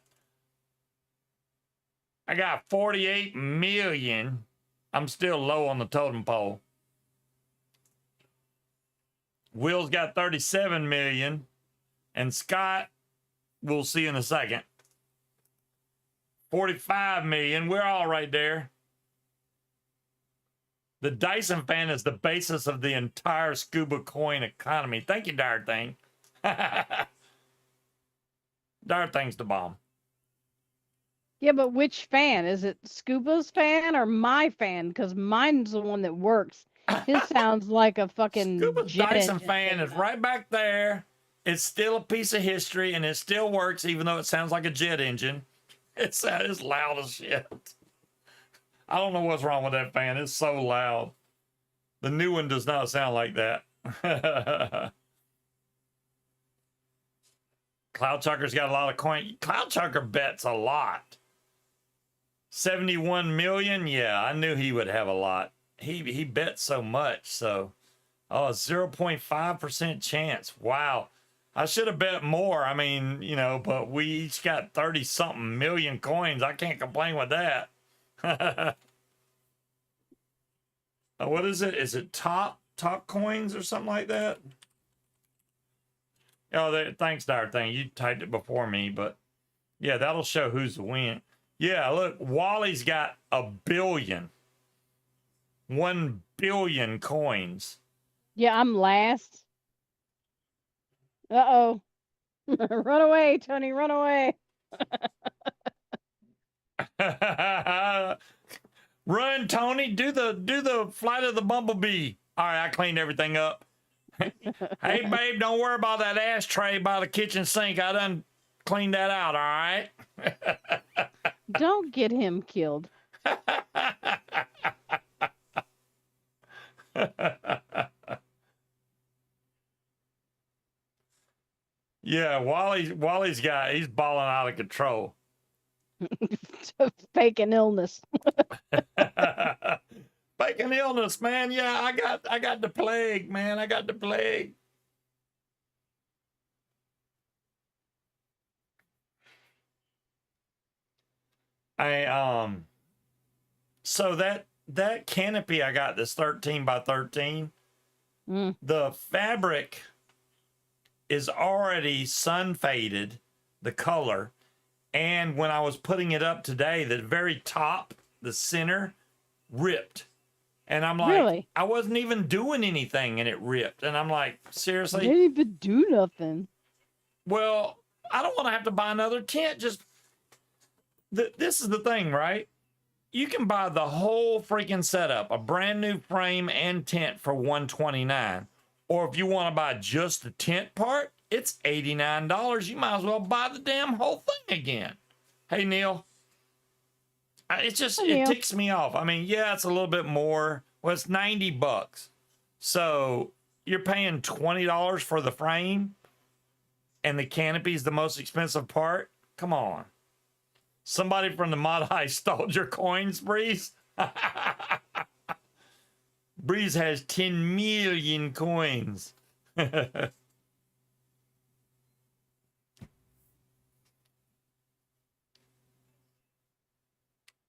I got 48 million. I'm still low on the totem pole. Will's got 37 million. And Scott, we'll see in a second, 45 million. We're all right there. The Dyson fan is the basis of the entire Scuba coin economy. Thank you, Dire Thing. Dire Thing's the bomb. Yeah, but which fan? Is it Scuba's fan or my fan? Because mine's the one that works. His sounds like a fucking Scuba's jet Dyson engine fan taking is off. right back there. It's still a piece of history and it still works, even though it sounds like a jet engine. It's loud as shit. I don't know what's wrong with that fan. It's so loud. The new one does not sound like that. Cloud Chucker's got a lot of coin. Cloud Chucker bets a lot. 71 million? Yeah, I knew he would have a lot. He bets so much, so 0.5% chance. Wow. I should have bet more. I mean, but we each got 30 something million coins. I can't complain with that. What is it? Is it top coins or something like that? Oh, thanks, Dire Thing. You typed it before me, but yeah, that'll show who's the win. Yeah, look, Wally's got 1 billion. 1 billion coins. Yeah, I'm last. Uh-oh. Run away, Tony, run away. Run, Tony. Do the flight of the bumblebee. All right, I cleaned everything up. Hey, babe, don't worry about that ashtray by the kitchen sink. I done cleaned that out, all right? Don't get him killed. Yeah, Wally's he's balling out of control. Fake an illness. Fake an illness, man. Yeah, I got the plague, man. I got the plague. So that canopy I got, this 13 by 13, the fabric is already sun faded, the color. And when I was putting it up today, the very top, the center, ripped. And I'm like, Really? I wasn't even doing anything and it ripped. And I'm like, You seriously? didn't even do nothing. Well, I don't want to have to buy another tent. This is the thing, right? You can buy the whole freaking setup, a brand new frame and tent for $129. Or if you want to buy just the tent part, it's $89. You might as well buy the damn whole thing again. Hey, Neil. It ticks me off. I mean, yeah, it's a little bit more. Well, it's $90. So you're paying $20 for the frame and the canopy is the most expensive part. Come on. Somebody from the Mod High stole your coins, Breeze. Breeze has 10 million coins.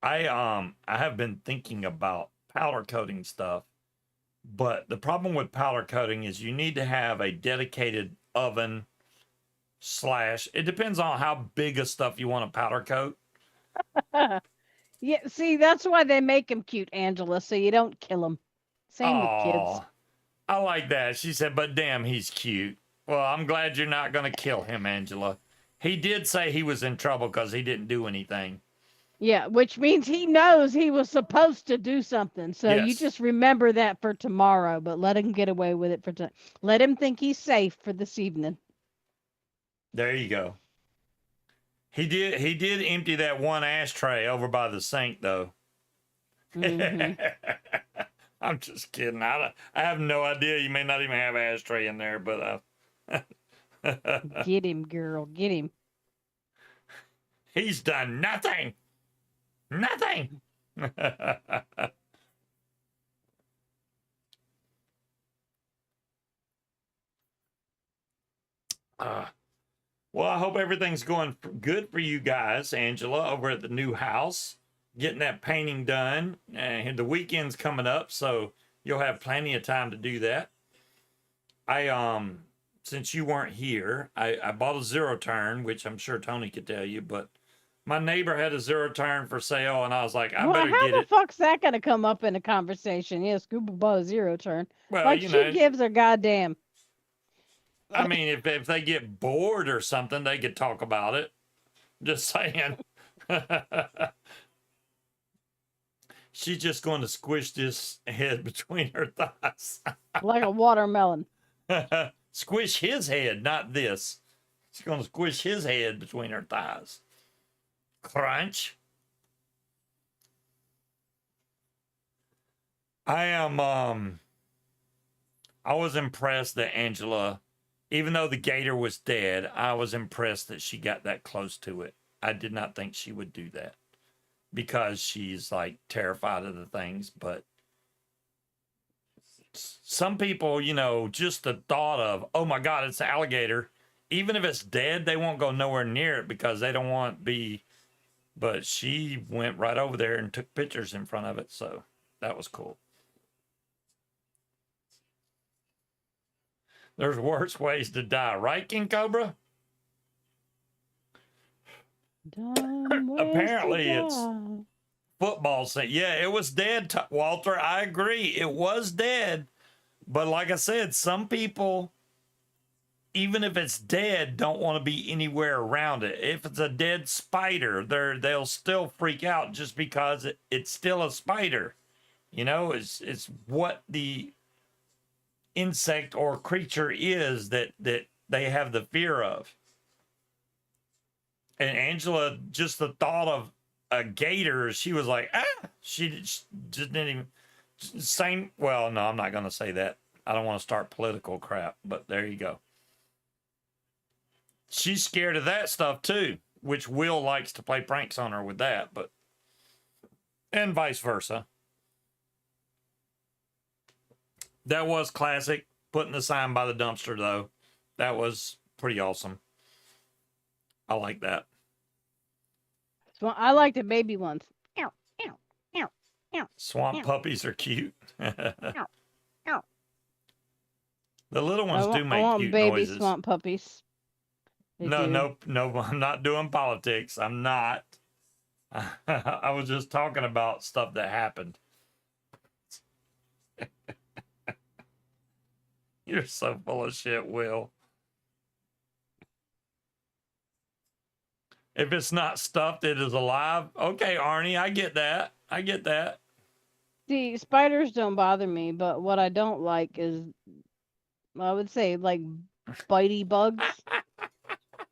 I have been thinking about powder coating stuff But the problem with powder coating is you need to have a dedicated oven slash. It depends on how big of stuff you want to powder coat. Yeah, see, that's why they make him cute, Angela, so you don't kill him. Same with kids. Oh, I like that. She said, but damn, he's cute. Well, I'm glad you're not going to kill him, Angela. He did say he was in trouble because he didn't do anything. Yeah, which means he knows he was supposed to do something. So you Yes. just remember that for tomorrow, but let him get away with it for let him think he's safe for this evening. There you go. He did empty that one ashtray over by the sink though. Mhm. I'm just kidding. I have no idea. You may not even have an ashtray in there, but Get him, girl, get him. he's done nothing. Nothing. Well, I hope everything's going good for you guys, Angela, over at the new house, getting that painting done. And the weekend's coming up, so you'll have plenty of time to do that. Since you weren't here, I bought a zero turn, which I'm sure Tony could tell you, but my neighbor had a zero turn for sale, and I was like, I better how get the it. fuck's that gonna come up in a conversation? Yeah, Scuba bought a zero turn. Well, Like you she know, gives her goddamn. I mean, if they get bored or something, they could talk about it. Just saying. She's just going to squish this head between her thighs. Like a watermelon. Squish his head, not this. She's going to squish his head between her thighs. Crunch. I was impressed that Angela, even though the gator was dead, I was impressed that she got that close to it. I did not think she would do that because she's like terrified of the things. But some people, you know, just the thought of, oh my God, it's an alligator. Even if it's dead, they won't go nowhere near it because they don't want to be. But she went right over there and took pictures in front of it. So that was cool. There's worse ways to die, right, King Cobra? Apparently it's football. Yeah, it was dead, Walter. I agree. It was dead. But like I said, some people, even if it's dead, don't want to be anywhere around it. If it's a dead spider, they'll still freak out just because it's still a spider. You know, it's what the insect or creature is that they have the fear of. And Angela, just the thought of a gator, she was like, she just didn't even same. Well, no, I'm not going to say that. I don't want to start political crap, but there you go. She's scared of that stuff too, which Will likes to play pranks on her with that, but and vice versa. That was classic. Putting the sign by the dumpster, though. That was pretty awesome. I like that. So I like the baby ones. Ow, ow, ow, ow. Swamp Ow. puppies are cute. Ow, ow. The little ones do I make want cute baby noises. swamp puppies. They No, do. no, I'm not doing politics. I'm not. I was just talking about stuff that happened. You're so full of shit, Will. If it's not stuffed, it is alive. Okay, Arnie, I get that. I get that. See, spiders don't bother me, but what I don't like is, I would say, like bitey bugs.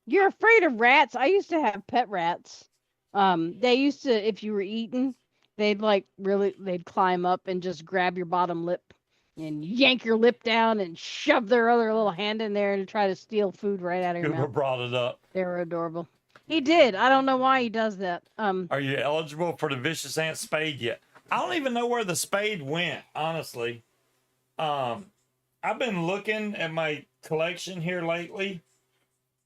You're afraid of rats? I used to have pet rats. They used to, if you were eating, they'd climb up and just grab your bottom lip and yank your lip down and shove their other little hand in there and try to steal food right out of your Cooper mouth. brought it up. They were adorable. He did. I don't know why he does that. Are you eligible for the vicious ant spade yet? I don't even know where the spade went, honestly. I've been looking at my collection here lately,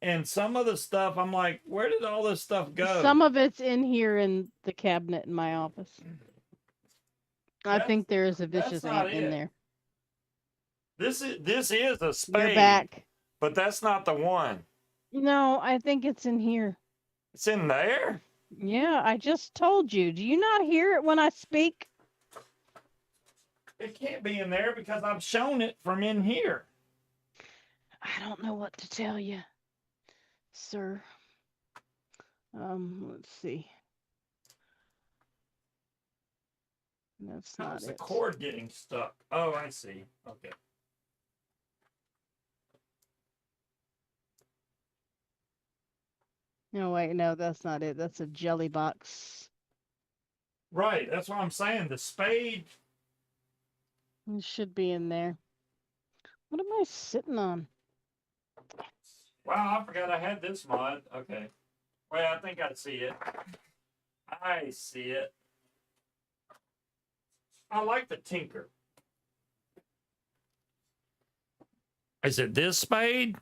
and some of the stuff I'm like, where did all this stuff go? Some of it's in here in the cabinet in my office. I think there is a vicious ant in there. This is a You're spade, back. but that's not the one. No, I think it's in here. It's in there. Yeah, I just told you. Do you not hear it when I speak? It can't be in there because I've shown it from in here. I don't know what to tell you, sir. Let's see. That's How's not the it. cord getting stuck? Oh, I see. Okay. No, wait, no, that's not it. That's a jelly box. Right. That's what I'm saying. The spade. It should be in there. What am I sitting on? Wow, I forgot I had this mod. Okay. Wait, I think I see it. I see it. I like the tinker. Is it this spade?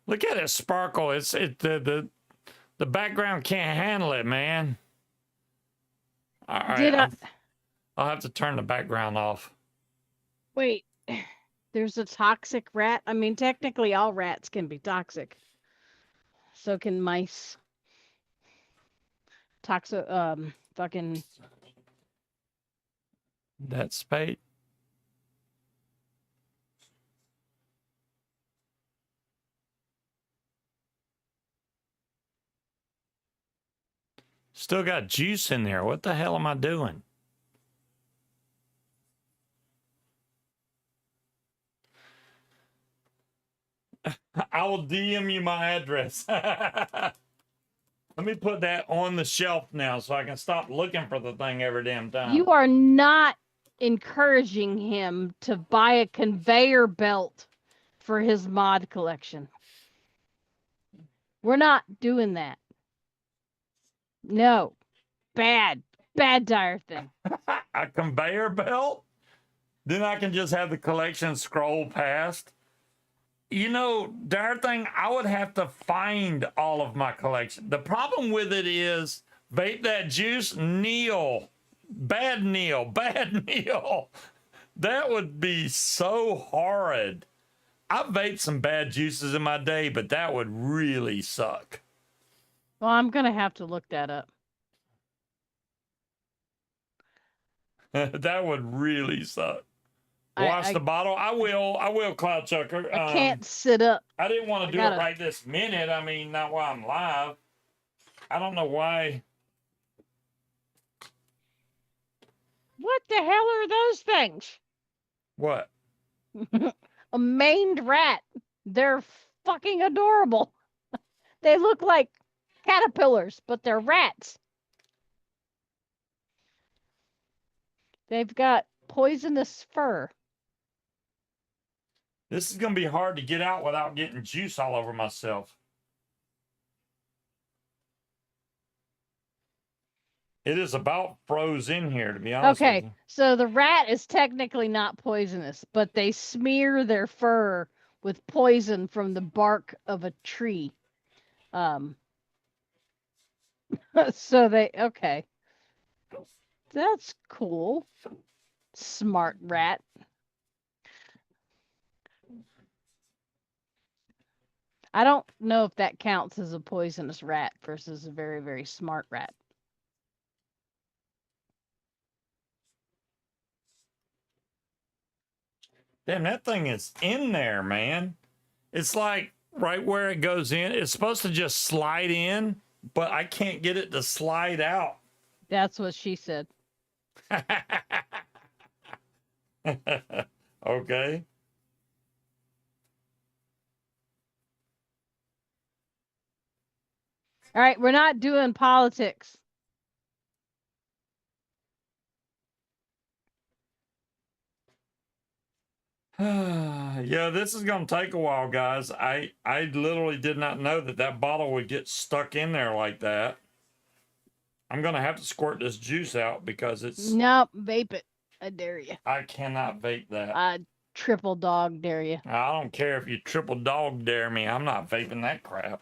Look at it sparkle. The background can't handle it, man. All right, Did I? I'll have to turn the background off. Wait. There's a toxic rat. I mean, technically, all rats can be toxic. So can mice. Fucking. That spade. Still got juice in there. What the hell am I doing? I will DM you my address. Let me put that on the shelf now so I can stop looking for the thing every damn time. You are not encouraging him to buy a conveyor belt for his mod collection. We're not doing that. No. Bad dire thing. A conveyor belt? Then I can just have the collection scroll past. You know, dire thing, I would have to find all of my collection. The problem with it is vape that juice, Neil. Bad Neil. Bad Neil. That would be so horrid. I've vaped some bad juices in my day, but that would really suck. Well, I'm going to have to look that up. That would really suck. Wash the bottle. I will, Cloud Chucker. I can't sit up. I didn't want to do it right this minute. I mean, not while I'm live. I don't know why. What the hell are those things? What? A maned rat. They're fucking adorable. They look like caterpillars, but they're rats. They've got poisonous fur. This is going to be hard to get out without getting juice all over myself. It is about froze in here, to be honest with you. Okay, so the rat is technically not poisonous, but they smear their fur with poison from the bark of a tree. So okay. That's cool. Smart rat. I don't know if that counts as a poisonous rat versus a very, very smart rat. Damn, that thing is in there, man. It's like right where it goes in. It's supposed to just slide in, but I can't get it to slide out. That's what she said. Okay. All right, we're not doing politics. Yeah, this is going to take a while, guys. I literally did not know that bottle would get stuck in there like that. I'm going to have to squirt this juice out because it's... Nope, vape it. I dare you. I cannot vape that. I triple dog dare you. I don't care if you triple dog dare me. I'm not vaping that crap.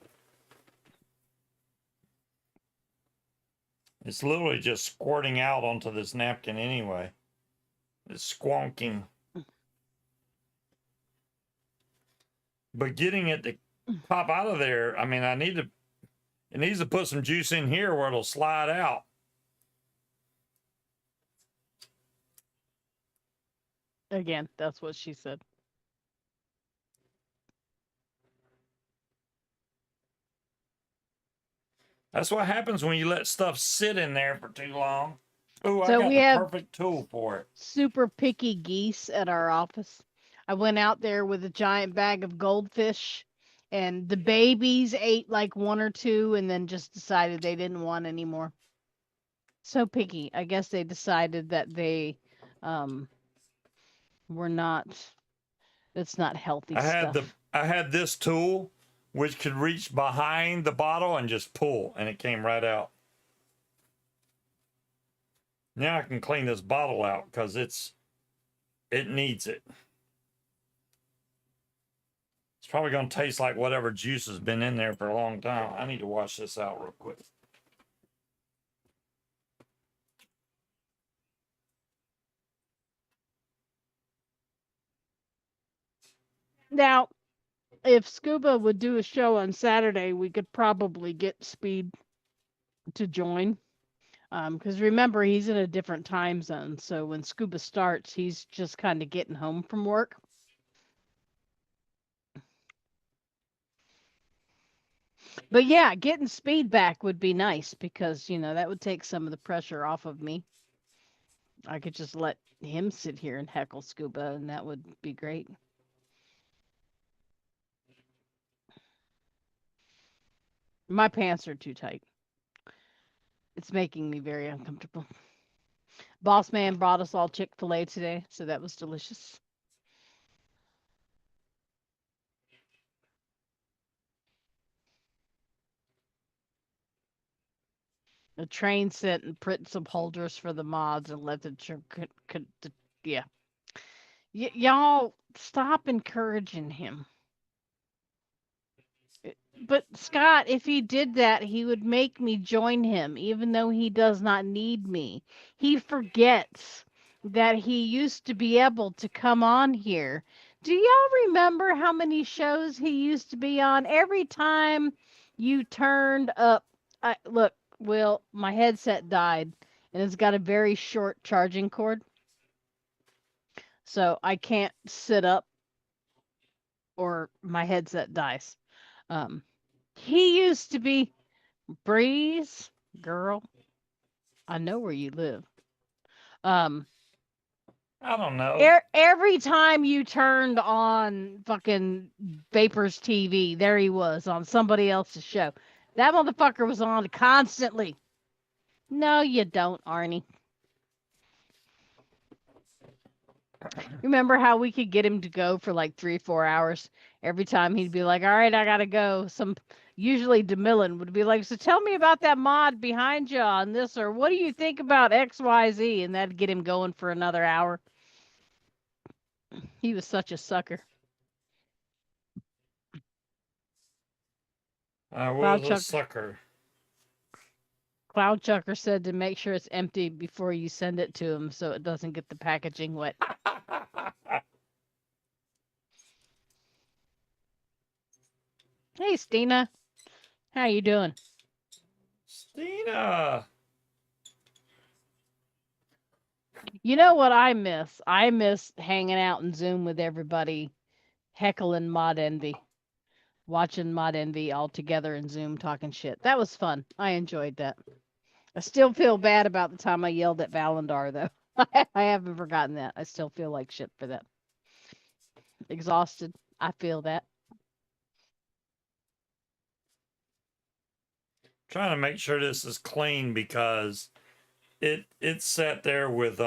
It's literally just squirting out onto this napkin anyway. It's squonking. But getting it to pop out of there, I mean, it needs to put some juice in here where it'll slide out. Again, that's what she said. That's what happens when you let stuff sit in there for too long. Oh, I So got we the have perfect tool for it. super picky geese at our office. I went out there with a giant bag of goldfish, and the babies ate like one or two and then just decided they didn't want any more. So picky. I guess they decided that they were not, it's not healthy stuff. I had this tool which could reach behind the bottle and just pull, and it came right out. Now I can clean this bottle out because it needs it. It's probably going to taste like whatever juice has been in there for a long time. I need to wash this out real quick. Now, if Scuba would do a show on Saturday, we could probably get Speed to join. Because remember, he's in a different time zone. So when Scuba starts, he's just kind of getting home from work. But yeah, getting Speed back would be nice because, that would take some of the pressure off of me. I could just let him sit here and heckle Scuba, and that would be great. My pants are too tight. It's making me very uncomfortable. Boss Man brought us all Chick-fil-A today, so that was delicious. The train set and print some holders for the mods and let the yeah. Y'all stop encouraging him. But Scott, if he did that, he would make me join him, even though he does not need me. He forgets that he used to be able to come on here. Do y'all remember how many shows he used to be on? Every time you turned up, look, Will, my headset died, and it's got a very short charging cord, so I can't sit up or my headset dies. He used to be Breeze, girl. I know where you live. I don't know. Every time you turned on fucking Vapors TV, there he was on somebody else's show. That motherfucker was on constantly. No, you don't, Arnie. Remember how we could get him to go for like 3-4 hours? Every time he'd be like, "All right, I gotta go." Usually DeMillan would be like, "So tell me about that mod behind you on this, or what do you think about XYZ?" And that'd get him going for another hour. He was such a sucker. I was a sucker. Cloud Chucker said to make sure it's empty before you send it to him so it doesn't get the packaging wet. Hey, Stina. How you doing? Stina. You know what I miss? I miss hanging out in Zoom with everybody, heckling Mod Envy, watching Mod Envy all together in Zoom talking shit. That was fun. I enjoyed that. I still feel bad about the time I yelled at Valandar, though. I haven't forgotten that. I still feel like shit for that. Exhausted. I feel that. Trying to make sure this is clean because it sat there with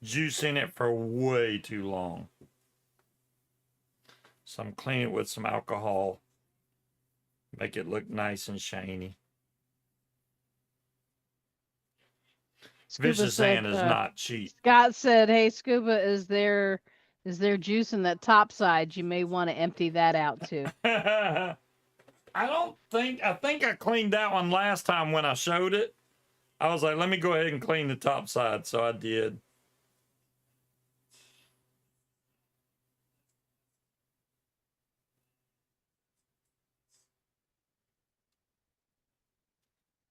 juice in it for way too long. So I'm cleaning it with some alcohol. Make it look nice and shiny. Scuba Vicious said, Hand is not cheap. Scott said, "Hey, Scuba, is there juice in that top side? You may want to empty that out too." I think I cleaned that one last time when I showed it. I was like, let me go ahead and clean the top side. So I did.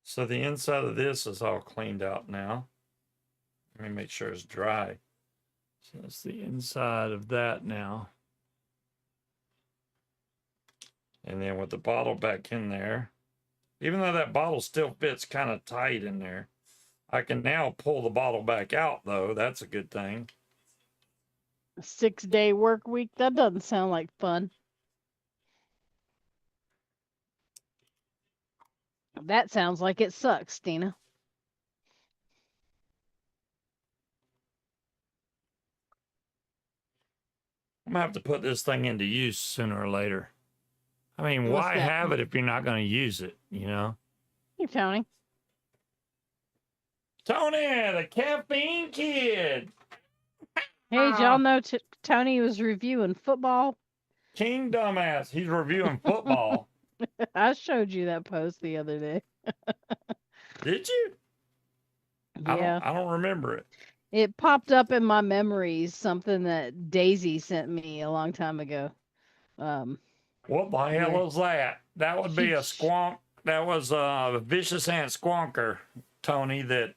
So the inside of this is all cleaned out now. Let me make sure it's dry. So that's the inside of that now. And then with the bottle back in there, even though that bottle still fits kind of tight in there, I can now pull the bottle back out, though. That's a good thing. A 6-day work week? That doesn't sound like fun. That sounds like it sucks, Tina. I'm going to have to put this thing into use sooner or later. I mean, What's why that? have it if you're not going to use it, you know? Hey, Tony. Tony, the caffeine kid. Hey, did y'all know Tony was reviewing football? King dumbass. He's reviewing football. I showed you that post the other day. Did you? Yeah. I don't remember it. It popped up in my memories, something that Daisy sent me a long time ago. What the hell is that? That would be a squonk. That was a vicious ant squonker, Tony, that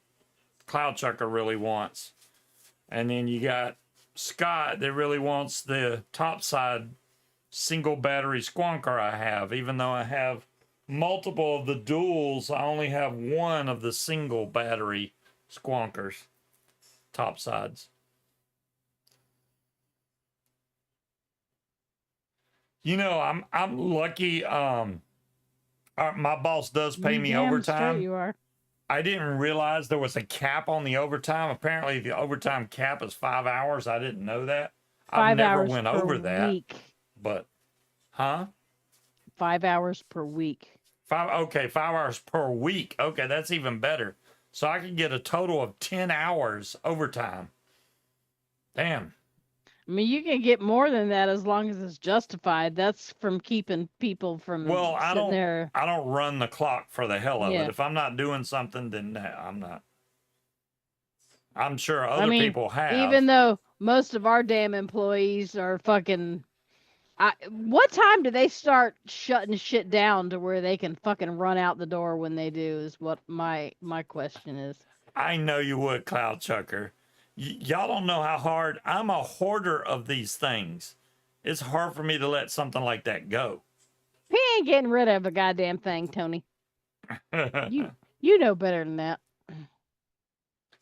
Cloud Chucker really wants. And then you got Scott that really wants the topside single battery squonker I have. Even though I have multiple of the duals, I only have one of the single battery squonkers, topsides. You know, I'm lucky. My boss does pay me overtime. Straight you are. I didn't realize there was a cap on the overtime. Apparently, the overtime cap is 5 hours. I didn't know that. 5 I've never hours went per over that. week. But, huh? 5 hours per week. 5 hours per week. Okay, that's even better. So I can get a total of 10 hours overtime. Damn. I mean, you can get more than that as long as it's justified. That's from keeping people from sitting there. I don't run the clock for the hell of Yeah. it. If I'm not doing something, then I'm not. I'm sure other people have. Even though most of our damn employees are fucking. What time do they start shutting shit down to where they can fucking run out the door when they do? Is what my question is. I know you would, Cloud Chucker. Y'all don't know how hard. I'm a hoarder of these things. It's hard for me to let something like that go. He ain't getting rid of a goddamn thing, Tony. You know better than that.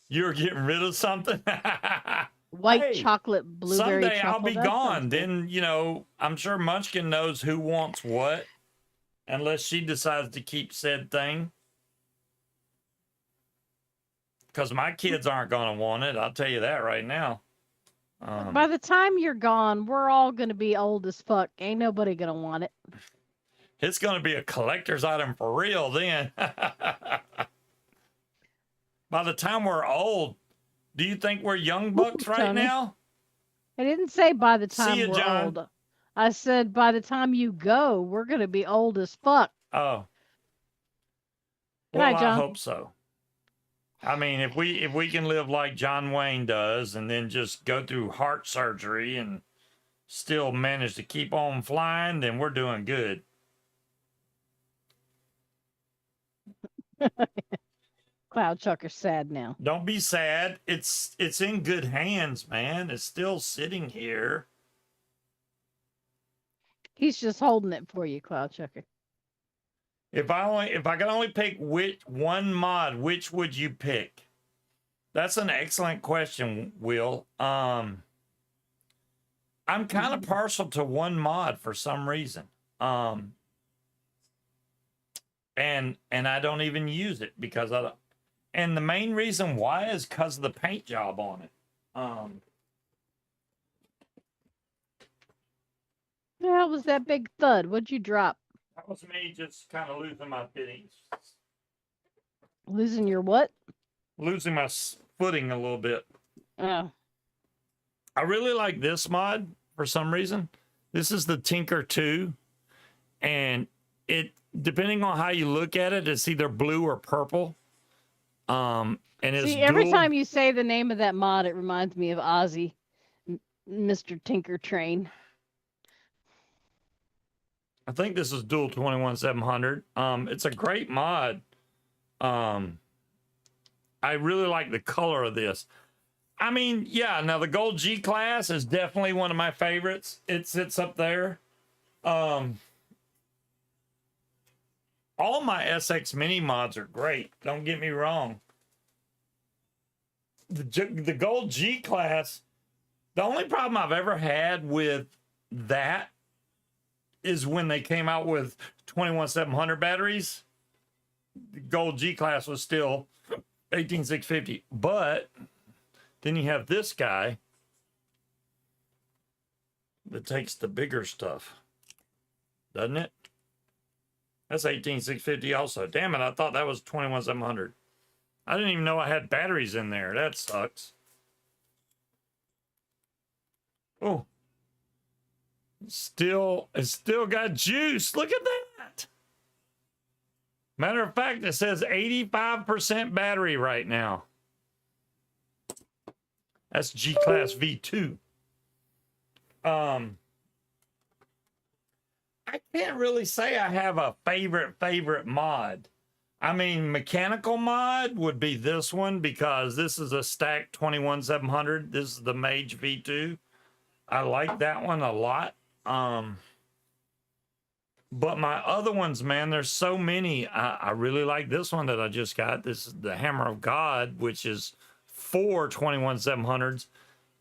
You're getting rid of something? White chocolate, blueberry someday truffle. I'll be gone. Then, you know, I'm sure Munchkin knows who wants what, unless she decides to keep said thing. Because my kids aren't going to want it. I'll tell you that right now. By the time you're gone, we're all going to be old as fuck. Ain't nobody going to want it. It's going to be a collector's item for real then. By the time we're old, do you think we're young bucks right Tony. now? I didn't say by the time See you, we're John. old. I said by the time you go, we're going to be old as fuck. Oh. Good Well, night, John. I hope so. I mean, if we can live like John Wayne does and then just go through heart surgery and still manage to keep on flying, then we're doing good. Cloud Chucker's sad now. Don't be sad. It's in good hands, man. It's still sitting here. He's just holding it for you, Cloud Chucker. If I could only pick one mod, which would you pick? That's an excellent question, Will. I'm kind of partial to one mod for some reason. And I don't even use it because I don't. And the main reason why is because of the paint job on it. The hell was that big thud? What'd you drop? That was me just kind of losing my fittings. Losing your what? Losing my footing a little bit. Oh. I really like this mod for some reason. This is the Tinker 2. And it, depending on how you look at it, it's either blue or purple. And it's See, every time you say the name of that mod, it reminds me of Ozzy, Mr. Tinker Train. I think this is dual 21700. It's a great mod. I really like the color of this. I mean, yeah, now the gold G class is definitely one of my favorites. It sits up there. All my SX Mini mods are great. Don't get me wrong. The gold G class, the only problem I've ever had with that is when they came out with 21700 batteries. The gold G class was still 18650, but then you have this guy that takes the bigger stuff, doesn't it? That's 18650 also. Damn it, I thought that was 21700. I didn't even know I had batteries in there. That sucks. Oh. It's still got juice. Look at that. Matter of fact, it says 85% battery right now. That's G-Class V2. I can't really say I have a favorite mod. I mean, mechanical mod would be this one because this is a stacked 21700. This is the Mage V2. I like that one a lot. But my other ones, man, there's so many. I really like this one that I just got. This is the Hammer of God, which is 4 21700s.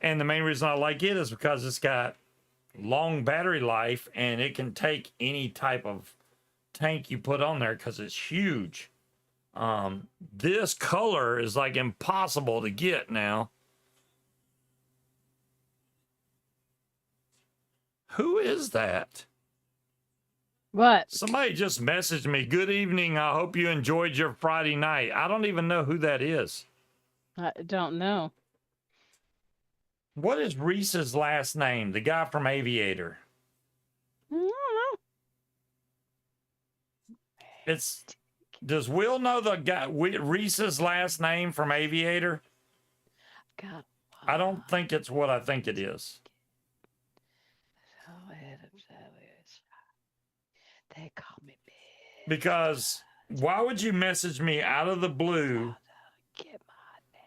And the main reason I like it is because it's got long battery life and it can take any type of tank you put on there because it's huge. This color is like impossible to get now. Who is that? What? Somebody just messaged me. Good evening. I hope you enjoyed your Friday night. I don't even know who that is. I don't know. What is Reese's last name? The guy from Aviator. I don't know. Does Will know the guy Reese's last name from Aviator? God. I don't think it's what I think it is. They call me bitch. Because why would you message me out of the blue? Get my name.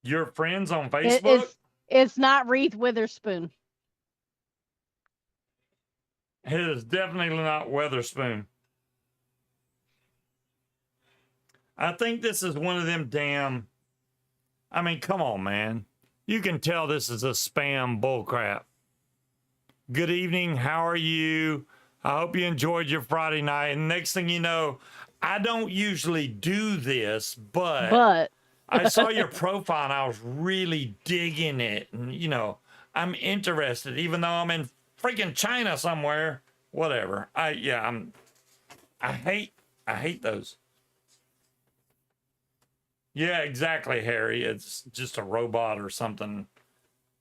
Your friends on Facebook? It's not Reese Witherspoon. It is definitely not Weatherspoon. I think this is one of them damn. I mean, come on, man. You can tell this is a spam bullcrap. Good evening. How are you? I hope you enjoyed your Friday night. And next thing you know, I don't usually do this, but I saw your profile and I was really digging it. And, you know, I'm interested, even though I'm in freaking China somewhere. Whatever. I hate those. Yeah, exactly, Harry. It's just a robot or something.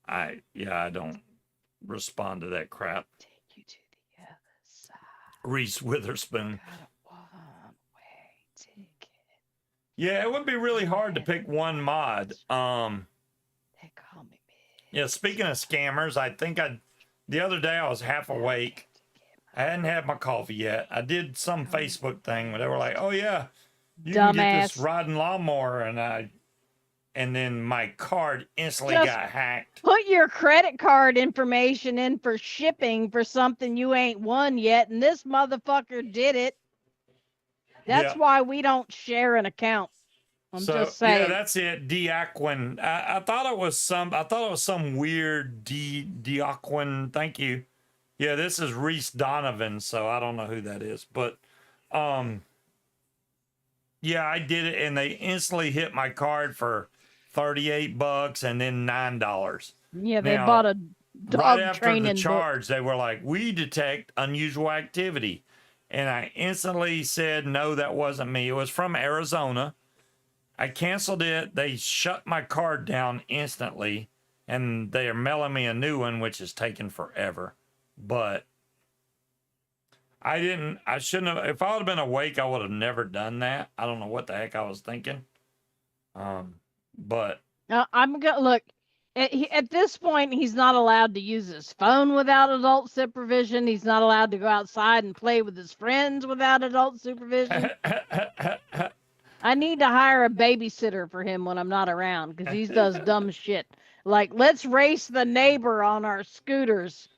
I don't respond to that crap. Take you to the other side. Reese Witherspoon. Got a one-way ticket. Yeah, it would be really hard to pick one mod. They call me bitch. Yeah, speaking of scammers, I think the other day I was half awake. I hadn't had my coffee yet. I did some Facebook thing where they were like, "Oh yeah, you can get this riding lawnmower," and then my card instantly got hacked. Put your credit card information in for shipping for something you ain't won yet, and this motherfucker did it. That's why we don't share an account. I'm just saying. Yeah, that's it. Diaquin. I thought it was some weird Diaquin. Thank you. Yeah, this is Reese Donovan, so I don't know who that is, but yeah, I did it, and they instantly hit my card for $38 and then $9. Yeah, they bought a dog right after training the charge. book. They were like, "We detect unusual activity," and I instantly said, "No, that wasn't me. It was from Arizona." I canceled it. They shut my card down instantly, and they are mailing me a new one, which is taking forever. But I shouldn't have. If I would have been awake, I would have never done that. I don't know what the heck I was thinking. But I'm gonna look. At this point, he's not allowed to use his phone without adult supervision. He's not allowed to go outside and play with his friends without adult supervision. I need to hire a babysitter for him when I'm not around because he does dumb shit. Like, let's race the neighbor on our scooters.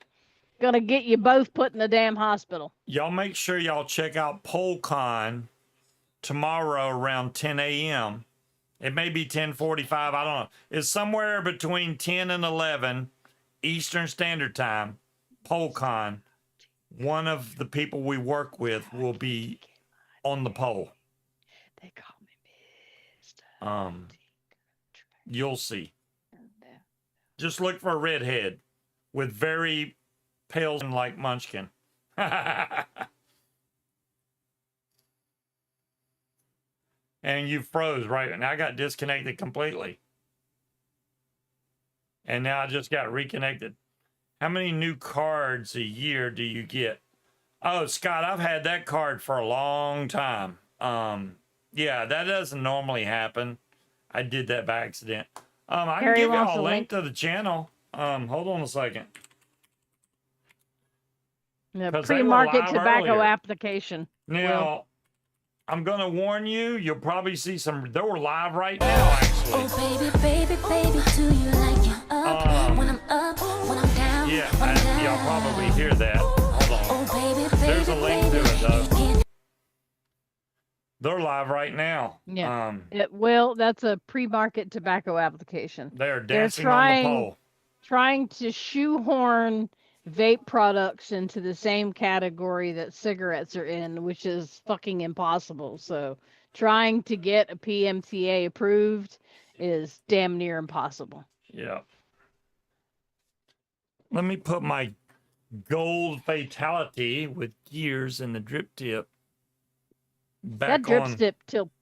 Gonna get you both put in the damn hospital. Y'all make sure y'all check out PoleCon tomorrow around 10 a.m. It may be 10:45. I don't know. It's somewhere between 10 and 11 Eastern Standard Time. PoleCon. One of the people we work with will be on the pole. They call me Mr. You'll see. Just look for a redhead with very pale skin like Munchkin. And you froze right now. I got disconnected completely. And now I just got reconnected. How many new cards a year do you get? Oh, Scott, I've had that card for a long time. Yeah, that doesn't normally happen. I did that by accident. I can give y'all a link to the channel. Hold on a second. The pre-market tobacco application. Now, I'm gonna warn you. You'll probably see some. They were live right now, actually. Oh baby, baby, baby, do you like it up when I'm up, when I'm down? Yeah, y'all probably hear that. Hold on. Oh baby, baby, There's a link to it though. They're live right now. Yeah. It will. That's a pre-market tobacco application. They're dancing on the pole. Trying to shoehorn vape products into the same category that cigarettes are in, which is fucking impossible. So trying to get a PMTA approved is damn near impossible. Yeah. Let me put my gold fatality with gears in the drip tip back that drip on. tip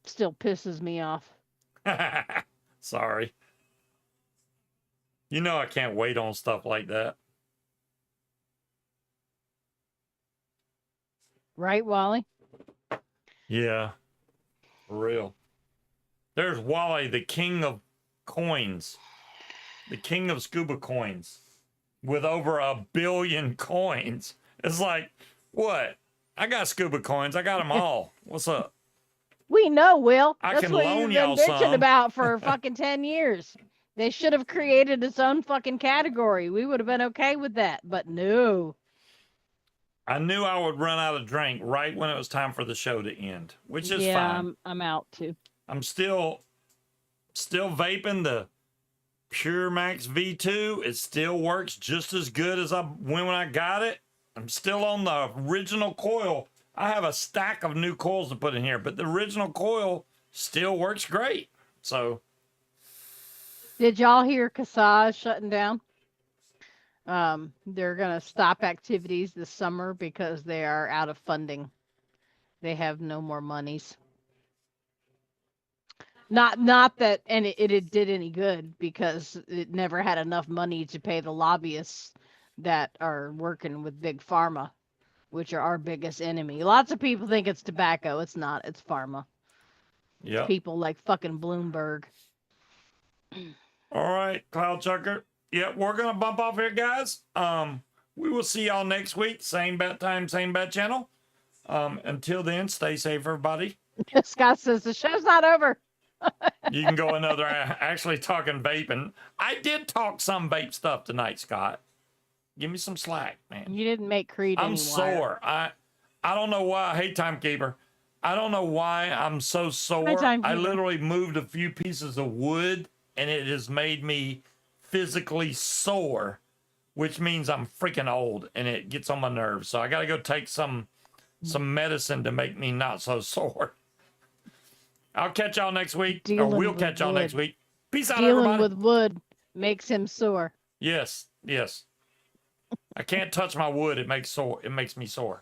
still pisses me off. Sorry. You know I can't wait on stuff like that. Right, Wally? Yeah. For real. There's Wally, the king of coins. The king of Scuba coins. With over 1 billion coins. It's like, what? I got Scuba coins. I got them all. What's up? We know, Will. I That's can what loan you've been y'all bitching some. about for fucking 10 years. They should have created its own fucking category. We would have been okay with that, but no. I knew I would run out of drink right when it was time for the show to end, which is fine. I'm out too. I'm still vaping the Pure Max V2. It still works just as good as when I got it. I'm still on the original coil. I have a stack of new coils to put in here, but the original coil still works great. So, did y'all hear CASA shutting down? They're gonna stop activities this summer because they are out of funding. They have no more monies. Not that it did any good, because it never had enough money to pay the lobbyists that are working with Big Pharma, which are our biggest enemy. Lots of people think it's tobacco. It's not. It's pharma. yeah. People like fucking Bloomberg. All right, Cloud Chucker. Yeah, we're gonna bump off here, guys. We will see y'all next week. Same bat time, same bat channel. Until then, stay safe, everybody. Scott says the show's not over. You can go another. Actually, talking vaping. I did talk some vape stuff tonight, Scott. Give me some slack, man. You didn't make Creed. I'm sore. I don't know why. Hey, timekeeper. I don't know why I'm so sore. I literally moved a few pieces of wood, and it has made me physically sore, which means I'm freaking old, and it gets on my nerves. So I got to go take some medicine to make me not so sore. I'll catch y'all next week, or we'll catch y'all next week. Peace out, everybody. Dealing with wood makes him sore. Yes. I can't touch my wood. It makes me sore.